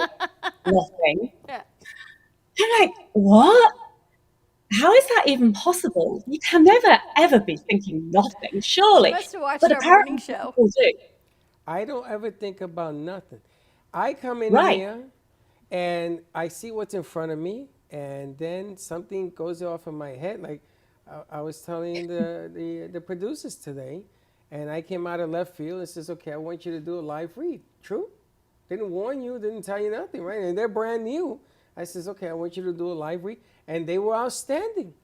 nothing. Yeah. I'm like, what? How is that even possible? You can never, ever be thinking nothing, surely. She must have watched But our morning apparently show. people do. I don't ever think about nothing. I come in Right. here and I see what's in front of me, and then something goes off in my head. Like I was telling the producers today, and I came out of left field and says, okay, I want you to do a live read. True? Didn't warn you, didn't tell you nothing, right? And they're brand new. I says, okay, I want you to do a live read. And they were outstanding.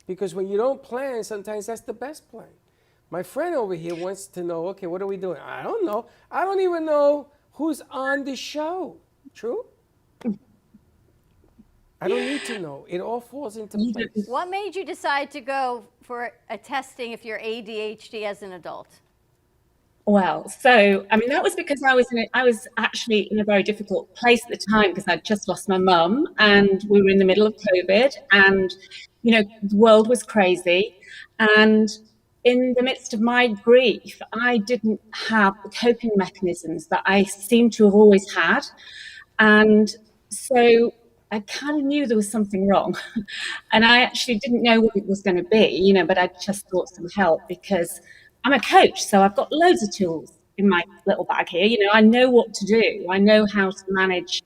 Because when you don't plan, sometimes that's the best plan. My friend over here wants to know, okay, what are we doing? I don't know. I don't even know who's on the show. True? I don't need to know. It all falls into place. What made you decide to go for a testing if you're ADHD as an adult? Well, so I mean that was because I was actually in a very difficult place at the time because I'd just lost my mum and we were in the middle of COVID and the world was crazy, and in the midst of my grief I didn't have the coping mechanisms that I seem to have always had, and so I kind of knew there was something wrong. And I actually didn't know what it was going to be, but I just sought some help because I'm a coach. So I've got loads of tools in my little bag here. I know what to do. I know how to manage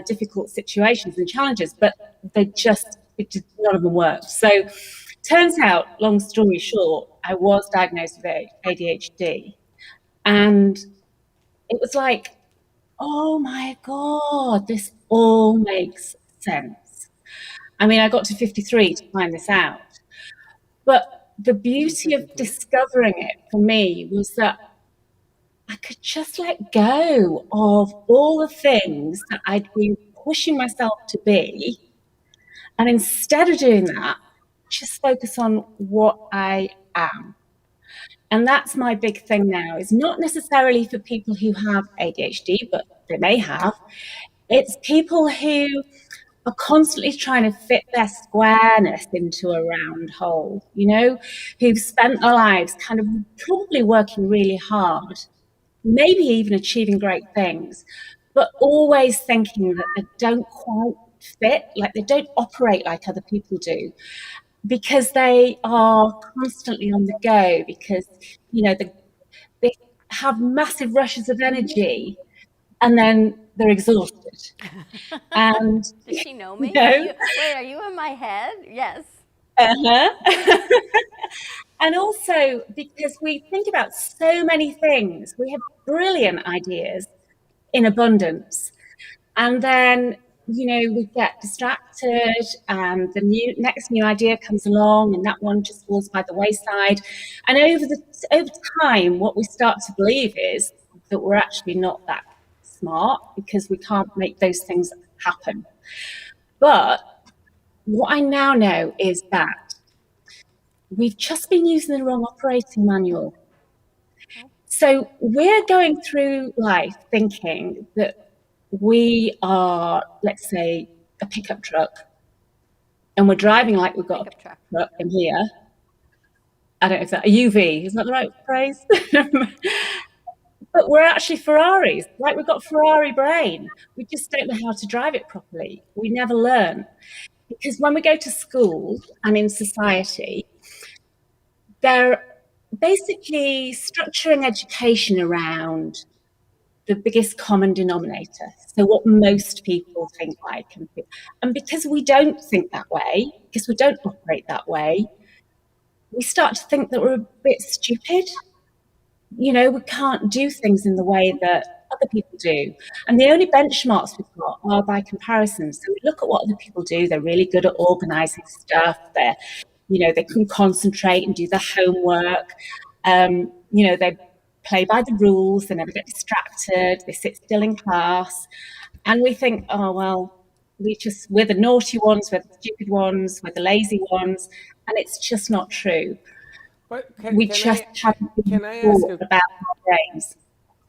difficult situations and challenges, but none of them worked. So turns out, long story short, I was diagnosed with ADHD. And it was like, oh my God, this all makes sense. I mean, I got to 53 to find this out. But the beauty of discovering it for me was that I could just let go of all the things that I'd been pushing myself to be. And instead of doing that, just focus on what I am. And that's my big thing now. It's not necessarily for people who have ADHD, but they may have. It's people who are constantly trying to fit their squareness into a round hole, who've spent their lives kind of probably working really hard, maybe even achieving great things, but always thinking that they don't quite fit, like they don't operate like other people do, because they are constantly on the go, because, they have massive rushes of energy and then they're exhausted. And does she know me? No. Wait, are you in my head? Yes. Uh-huh. And also because we think about so many things, we have brilliant ideas in abundance. And then, we get distracted and the next new idea comes along and that one just falls by the wayside. And over time, what we start to believe is that we're actually not that smart because we can't make those things happen. But what I now know is that we've just been using the wrong operating manual. So we're going through life thinking that we are, let's say, a pickup truck, and we're driving like we've got a pickup truck in here. I don't know if that a UV, is that the right phrase? But we're actually Ferraris, like we've got Ferrari brain. We just don't know how to drive it properly. We never learn. Because when we go to school and in society, they're basically structuring education around the biggest common denominator. So what most people think like. And because we don't think that way, because we don't operate that way, we start to think that we're a bit stupid. We can't do things in the way that other people do. And the only benchmarks we've got are by comparison. So we look at what other people do. They're really good at organizing stuff. They can concentrate and do the homework. They play by the rules. They never get distracted. They sit still in class. And we think, oh, well, we're the naughty ones, we're the stupid ones, we're the lazy ones. And it's just not true. But haven't been taught about our brains.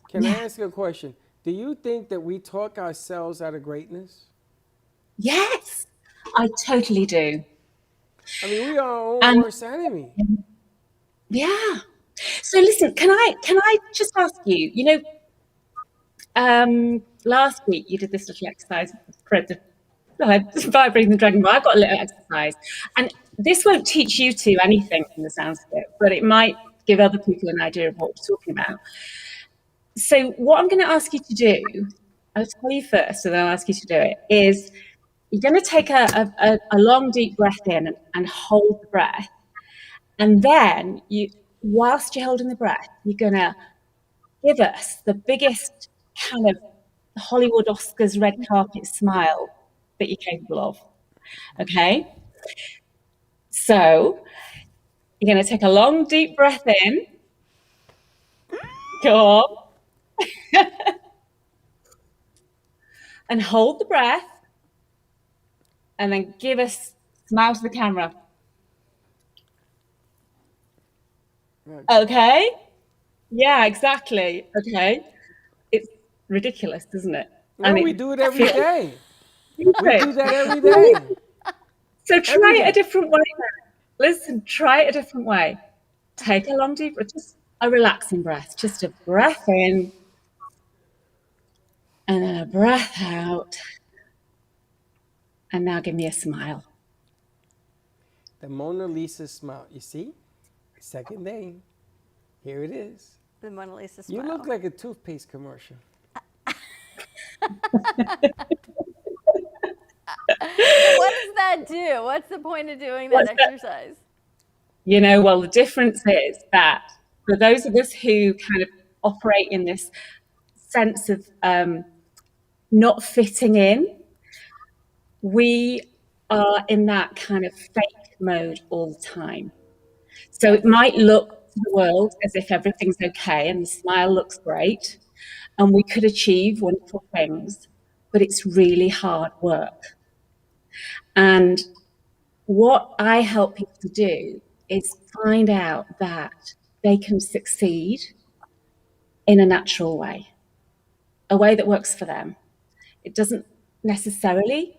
Can I ask you a question? Do you think that we talk ourselves out of greatness? Yes, I totally do. I mean, we are our own worst enemy. Yeah. So listen, can I just ask you? Last week you did this little exercise by breathing the dragon. I've got a little exercise, and this won't teach you two anything from the sounds of it, but it might give other people an idea of what we're talking about. So what I'm going to ask you to do, I'll tell you first, and then I'll ask you to do it, is you're going to take a long, deep breath in and hold the breath. And then, whilst you're holding the breath, you're going to give us the biggest kind of Hollywood Oscars red carpet smile that you're capable of. Okay? So, you're going to take a long, deep breath in. Go on. And hold the breath. And then give us smile to the camera. Okay? Yeah, exactly. Okay. It's ridiculous, isn't it? No, we do it every day. We do that every day. So try it a different way. Listen, try it a different way. Take a long deep breath, just a relaxing breath, just a breath in and then a breath out. And now give me a smile. The Mona Lisa smile. You see? Second day. Here it is. The Mona Lisa smile. You look like a toothpaste commercial. What does that do? What's the point of doing that exercise? Well, the difference is that for those of us who kind of operate in this sense of not fitting in, we are in that kind of fake mode all the time. So it might look to the world as if everything's okay and the smile looks great and we could achieve wonderful things, but it's really hard work. And what I help people to do is find out that they can succeed in a natural way, a way that works for them. It doesn't necessarily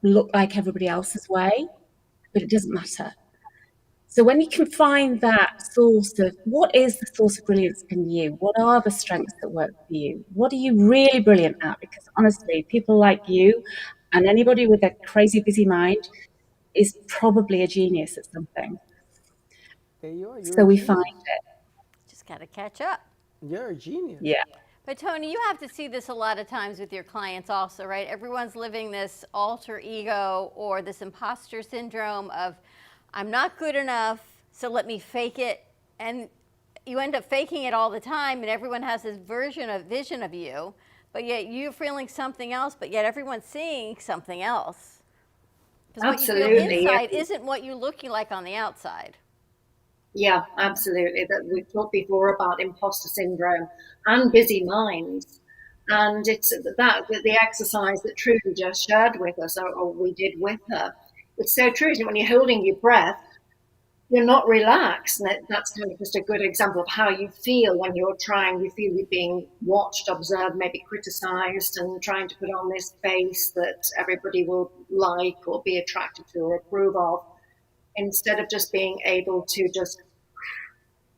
look like everybody else's way, but it doesn't matter. So when you can find that source of, what is the source of brilliance in you? What are the strengths that work for you? What are you really brilliant at? Because honestly, people like you and anybody with a crazy busy mind is probably a genius at something. There you are. So we find it. Just got to catch up. You're a genius. Yeah. But Tony, you have to see this a lot of times with your clients also, right? Everyone's living this alter ego or this imposter syndrome of, I'm not good enough, so let me fake it. And you end up faking it all the time, and everyone has this vision of you, but yet you're feeling something else, but yet everyone's seeing something else. Because what you feel Absolutely, yeah. inside isn't what you're looking like on the outside. Yeah, absolutely. That we've talked before about imposter syndrome and busy minds. And it's that the exercise that Trudy just shared with us, or we did with her. It's so true. When you're holding your breath, you're not relaxed. And that's kind of just a good example of how you feel when you're trying. You feel you're being watched, observed, maybe criticized, and trying to put on this face that everybody will like or be attracted to or approve of, instead of just being able to just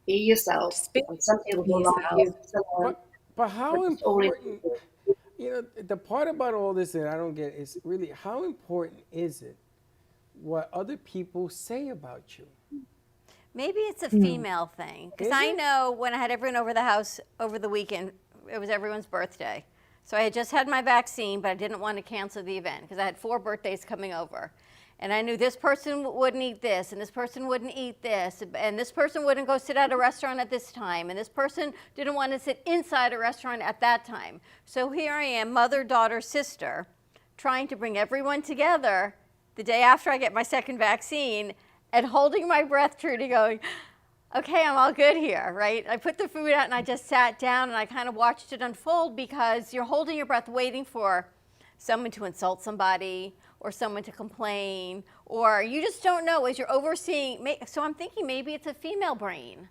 be yourself. And some people will like you. But how important, the part about all this that I don't get is really how important is it what other people say about you? Maybe it's a female thing. Because I know when I had everyone over the house over the weekend, it was everyone's birthday. So I had just had my vaccine, but I didn't want to cancel the event because I had 4 birthdays coming over. And I knew this person wouldn't eat this, and this person wouldn't eat this, and this person wouldn't go sit at a restaurant at this time, and this person didn't want to sit inside a restaurant at that time. So here I am, mother, daughter, sister, trying to bring everyone together the day after I get my second vaccine, and holding my breath, Trudy, going, okay, I'm all good here, right? I put the food out and I just sat down and I kind of watched it unfold, because you're holding your breath waiting for someone to insult somebody or someone to complain, or you just don't know as you're overseeing. So I'm thinking maybe it's a female brain.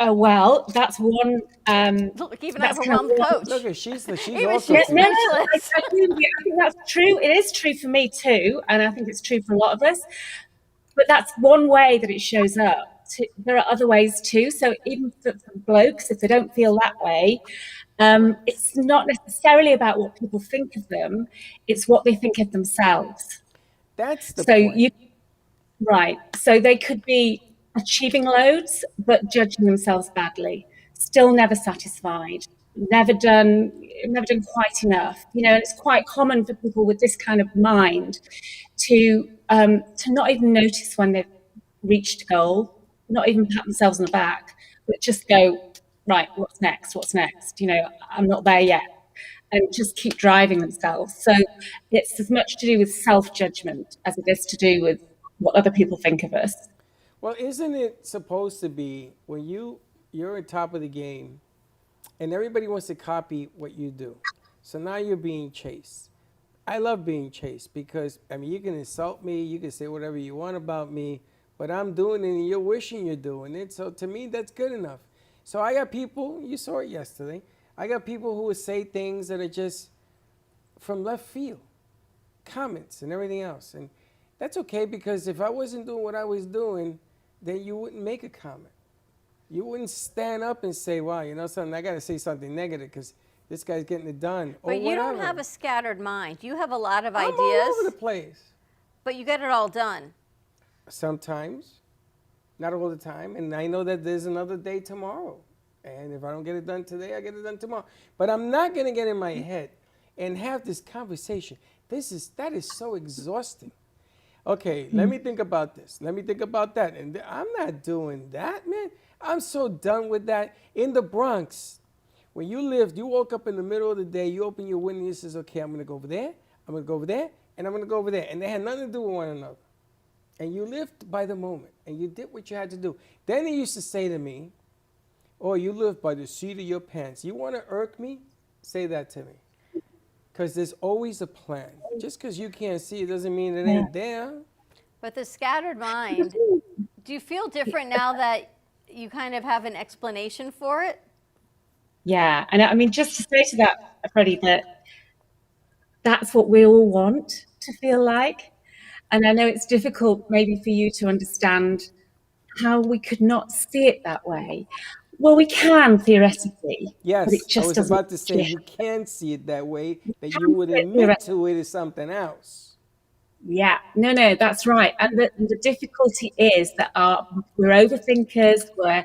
Well, that's one. Look, even I have a mom coach. Look, she's also. No, I think that's true. It is true for me too, and I think it's true for a lot of us. But that's one way that it shows up. There are other ways too. So even for blokes, if they don't feel that way, it's not necessarily about what people think of them. It's what they think of themselves. That's the point. Right. So they could be achieving loads, but judging themselves badly, still never satisfied, never done quite enough. It's quite common for people with this kind of mind to not even notice when they've reached a goal, not even pat themselves on the back, but just go, right, what's next? I'm not there yet. And just keep driving themselves. So it's as much to do with self-judgment as it is to do with what other people think of us. Well, isn't it supposed to be when you're on top of the game and everybody wants to copy what you do? So now you're being chased. I love being chased because, you can insult me, you can say whatever you want about me, but I'm doing it and you're wishing you're doing it. So to me, that's good enough. So I got people, you saw it yesterday, I got people who would say things that are just from left field, comments and everything else. And that's okay, because if I wasn't doing what I was doing, then you wouldn't make a comment. You wouldn't stand up and say, wow, something, I got to say something negative because this guy's getting it done. But you don't have a scattered mind. You have a lot of ideas. I'm all over the place. But you get it all done. Sometimes, not all the time. And I know that there's another day tomorrow. And if I don't get it done today, I get it done tomorrow. But I'm not going to get in my head and have this conversation. That is so exhausting. Okay, let me think about this. Let me think about that. And I'm not doing that, man. I'm so done with that. In the Bronx, when you lived, you woke up in the middle of the day, you open your window and you says, okay, I'm going to go over there, I'm going to go over there, and I'm going to go over there. And they had nothing to do with one another. And you lived by the moment, and you did what you had to do. Then they used to say to me, oh, you live by the seat of your pants. You want to irk me? Say that to me. Because there's always a plan. Just because you can't see it doesn't mean it ain't there. But the scattered mind, do you feel different now that you kind of have an explanation for it? Yeah, and just to say to that, Freddie, that's what we all want to feel like. And I know it's difficult maybe for you to understand how we could not see it that way. Well, we can theoretically. Yes, but it just I was doesn't about to say you can see it that way, that you would admit to it as something else. Yeah, no, that's right. And the difficulty is that we're overthinkers, we're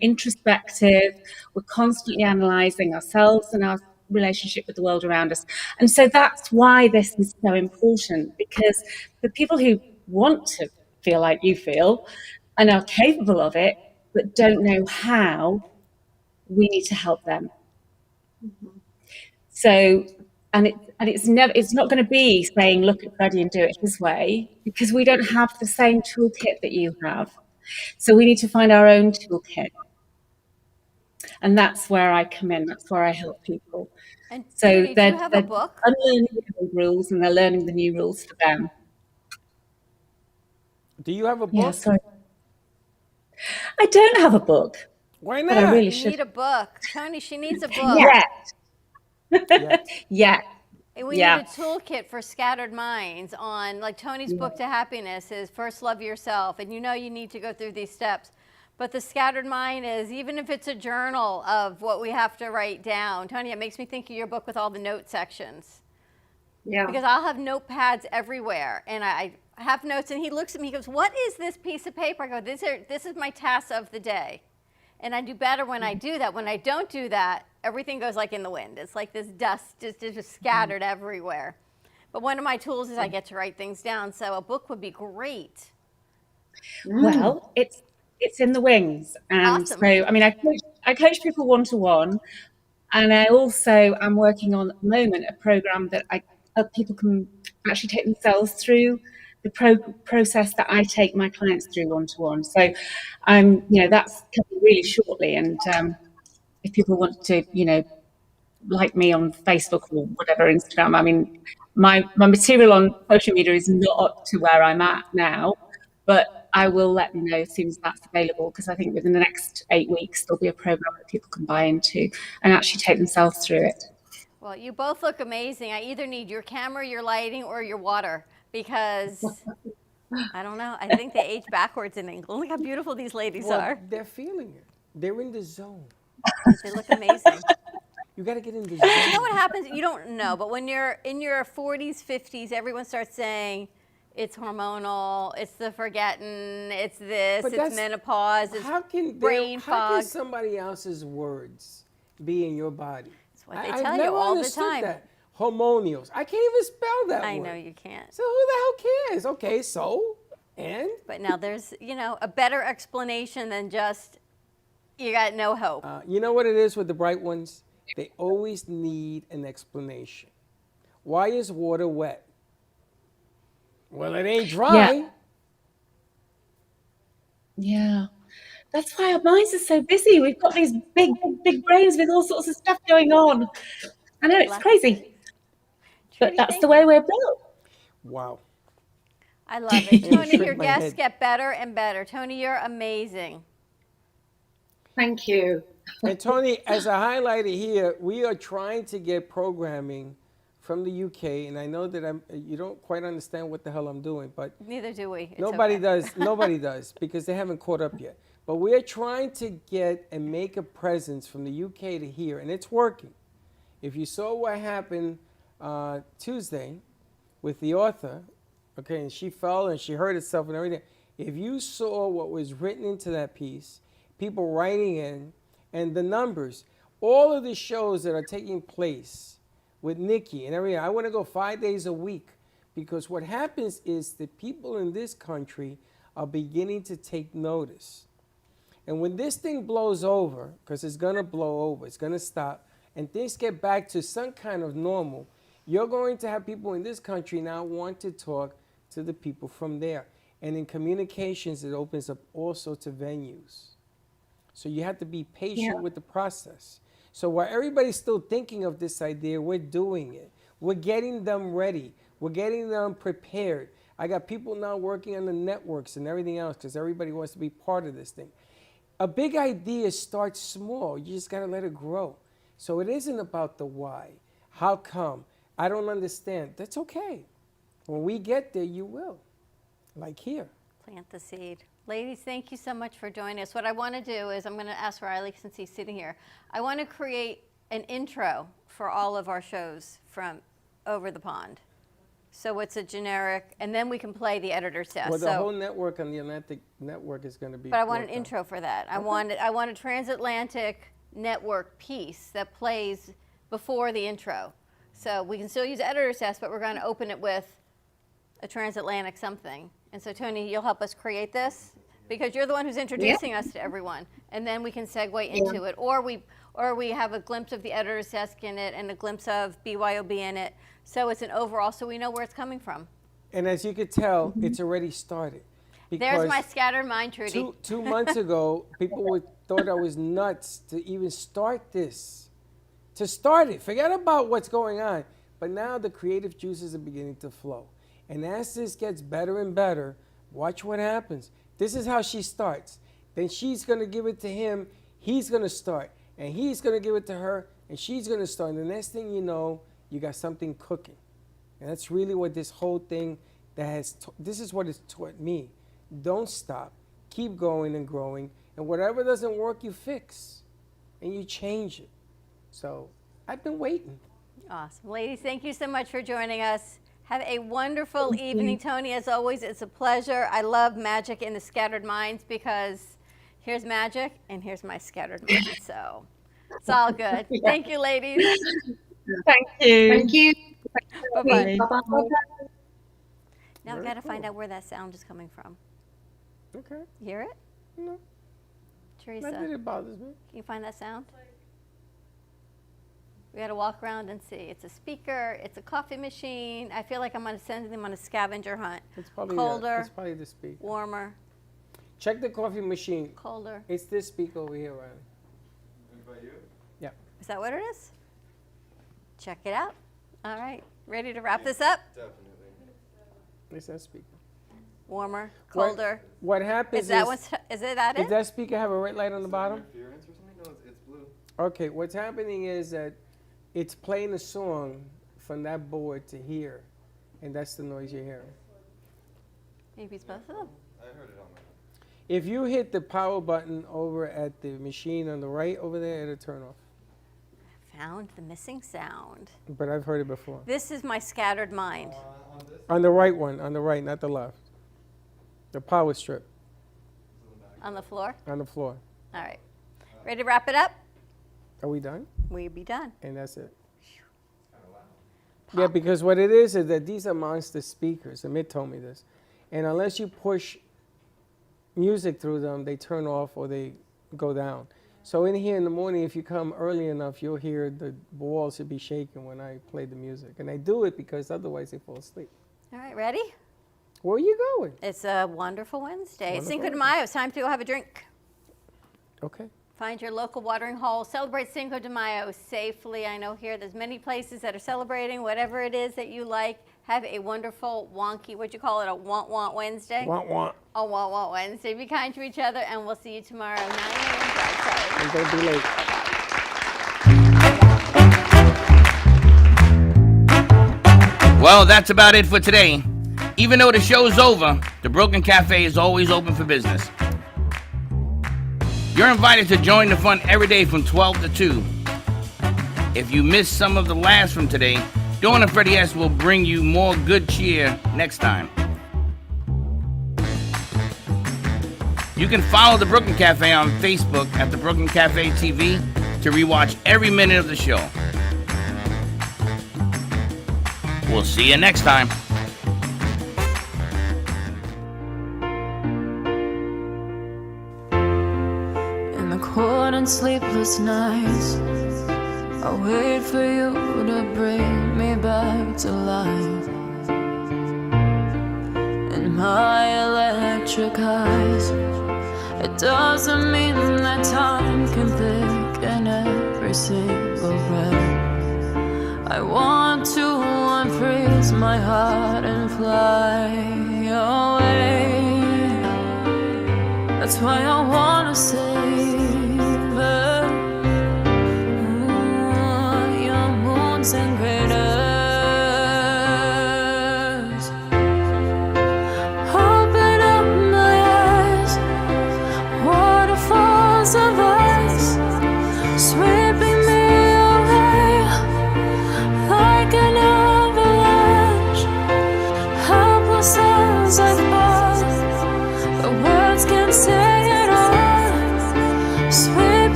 introspective, we're constantly analysing ourselves and our relationship with the world around us. And so that's why this is so important, because the people who want to feel like you feel and are capable of it, but don't know how, we need to help them. So, and it's not going to be saying, look at Freddie and do it his way, because we don't have the same toolkit that you have. So we need to find our own toolkit. And that's where I come in. That's where I help people. And so Judy, do they're, you have they're a book? unlearning the old rules and they're learning the new rules for them. Do you have a book? Yeah, sorry. I don't have a book. Why But I not? really You should. need a book. Tony, she needs a book. Yeah. And we need a toolkit for scattered minds on, like Tony's book to happiness is first love yourself. And you know you need to go through these steps. But the scattered mind is, even if it's a journal of what we have to write down. Tony, it makes me think of your book with all the note sections. Yeah. Because I'll have notepads everywhere. And I have notes, and he looks at me, he goes, what is this piece of paper? I go, this is my task of the day. And I do better when I do that. When I don't do that, everything goes like in the wind. It's like this dust just scattered everywhere. But one of my tools is I get to write things down. So a book would be great. Well, it's in the wings. And Awesome. so, I mean, I coach people one-to-one. And I also am working on at the moment a program that people can actually take themselves through the process that I take my clients through one-to-one. So that's coming really shortly. And if people want to, like me on Facebook or whatever, Instagram, I mean, my material on social media is not up to where I'm at now, but I will let them know as soon as that's available, because I think within the next 8 weeks, there'll be a program that people can buy into and actually take themselves through it. Well, you both look amazing. I either need your camera, your lighting, or your water, because I don't know. I think they age backwards in England. Look how beautiful these ladies are. They're feeling it. They're in the zone. They look amazing. You got to get in the zone. You know what happens? You don't know, but when you're in your 40s, 50s, everyone starts saying it's hormonal, it's the forgetting, it's this, it's menopause, it's brain fog. How can somebody else's words be in your body? That's what they tell you all the time. That. Hormonials. I can't even spell that I word. know you can't. So who the hell cares? Okay, so, and? But now there's, a better explanation than just, you got no hope. You know what it is with the bright ones? They always need an explanation. Why is water wet? Well, it ain't dry. Yeah. That's why our minds are so busy. We've got these big brains with all sorts of stuff going on. I know, it's crazy. But that's the way we're built. Wow. I love it. Tony, your guests get better and better. Tony, you're amazing. Thank you. And Tony, as a highlighter here, we are trying to get programming from the UK, and I know that you don't quite understand what the hell I'm doing, but neither do we. It's nobody okay. does. Nobody does, because they haven't caught up yet. But we're trying to get and make a presence from the UK to here, and it's working. If you saw what happened Tuesday with the author, okay, and she fell and she hurt herself and everything. If you saw what was written into that piece, people writing in, and the numbers, all of the shows that are taking place with Nikki and everything, I want to go 5 days a week, because what happens is the people in this country are beginning to take notice. And when this thing blows over, because it's going to blow over, it's going to stop, and things get back to some kind of normal, you're going to have people in this country now want to talk to the people from there. And in communications, it opens up also to venues. So you have to be patient with the process. So while everybody's still thinking of this idea, we're doing it. We're getting them ready. We're getting them prepared. I got people now working on the networks and everything else, because everybody wants to be part of this thing. A big idea starts small. You just got to let it grow. So it isn't about the why. How come? I don't understand. That's okay. When we get there, you will. Like here. Plant the seed. Ladies, thank you so much for joining us. What I want to do is, I'm going to ask Riley, since he's sitting here, I want to create an intro for all of our shows from over the pond. So it's a generic, and then we can play the editor's test. Well, the whole network on the Atlantic network is going to be. But I want an intro for that. I want a transatlantic network piece that plays before the intro. So we can still use editor's test, but we're going to open it with a transatlantic something. And so, Tony, you'll help us create this because you're the one who's introducing us to everyone, and then we can segue into it. Or we have a glimpse of the editor's desk in it and a glimpse of BYOB in it. So it's an overall, so we know where it's coming from. And as you could tell, it's already started. There's my scattered mind, Trudy. 2 months ago, people thought I was nuts to even start this. To start it. Forget about what's going on. But now the creative juices are beginning to flow. And as this gets better and better, watch what happens. This is how she starts. Then she's going to give it to him. He's going to start. And he's going to give it to her. And she's going to start. And the next thing you know, you got something cooking. And that's really what this whole thing this is what it's taught me. Don't stop. Keep going and growing. And whatever doesn't work, you fix. And you change it. So I've been waiting. Awesome. Ladies, thank you so much for joining us. Have a wonderful evening, Tony. As always, it's a pleasure. I love magic in the scattered minds because here's magic and here's my scattered mind. So it's all good. Thank you, ladies. Thank you. Thank you. Bye-bye. Bye-bye. Now I've got to find out where that sound is coming from. Okay. You hear it? No. Teresa. Not that it bothers me. Can you find that sound? We got to walk around and see. It's a speaker. It's a coffee machine. I feel like I'm going to send them on a scavenger hunt. It's probably colder. It's probably the speaker. Warmer. Check the coffee machine. Colder. It's this speaker over here, Riley. Yeah. Is that what it is? Check it out. All right. Ready to wrap this up? Definitely. It's that speaker. Warmer, colder. What happens is that is it that does it? that speaker have a red light on the bottom? Interference or something? No, it's blue. Okay, what's happening is that it's playing a song from that board to here, and that's the noise you're hearing. Maybe it's both of them. I heard it on my If you hit the power button over at the machine on the right over there, it'll turn off. Found the missing sound. But I've heard it before. This is my scattered mind. On the right one, on the right, not the left. The power strip On the floor? on the floor. All right. Ready to wrap it up? Are we done? We'll be done. And that's it. Yeah, because what it is that these are monster speakers. Amit told me this. And unless you push music through them, they turn off or they go down. So in here in the morning, if you come early enough, you'll hear the walls should be shaking when I play the music. And I do it because otherwise they fall asleep. All right, ready? Where are you going? It's a wonderful Wednesday. It's Wonderful Cinco de Mayo. It's time to go have a drink. Okay. Find your local watering hole. Celebrate Cinco de Mayo safely. I know here there's many places that are celebrating whatever it is that you like. Have a wonderful wonky, what'd you call it, a want Wednesday? Want. A want Wednesday. Be kind to each other, and we'll see you tomorrow, 9 a.m. bright side. And don't be late. Well, that's about it for today. Even though the show's over, the Brooklyn Cafe is always open for business. You're invited to join the fun every day from 12 to 2. If you missed some of the laughs from today, Dawn and Freddie S. will bring you more good cheer next time. You can follow the Brooklyn Cafe on Facebook at the Brooklyn Cafe TV to rewatch every minute of the show. We'll see you next time. In the cold and sleepless nights, I wait for you to bring me back to life. In my electric eyes, it doesn't mean that time can thicken every single breath. I want to unfreeze my heart and fly away. That's why I wanna save her. Your moons and craters. Open up my eyes, waterfalls of ice, sweeping me away like an avalanche. Helpless as I fall, the words can't say it all.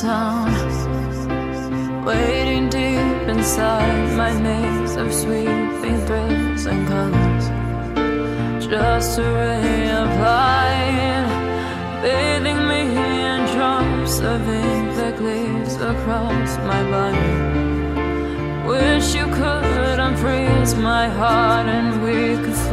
sound, waiting deep inside my maze of sweeping thrills and colors. Just a ray of light, bathing me in drops of ink that glaze across my body. Wish you could unfreeze my heart and we could fly.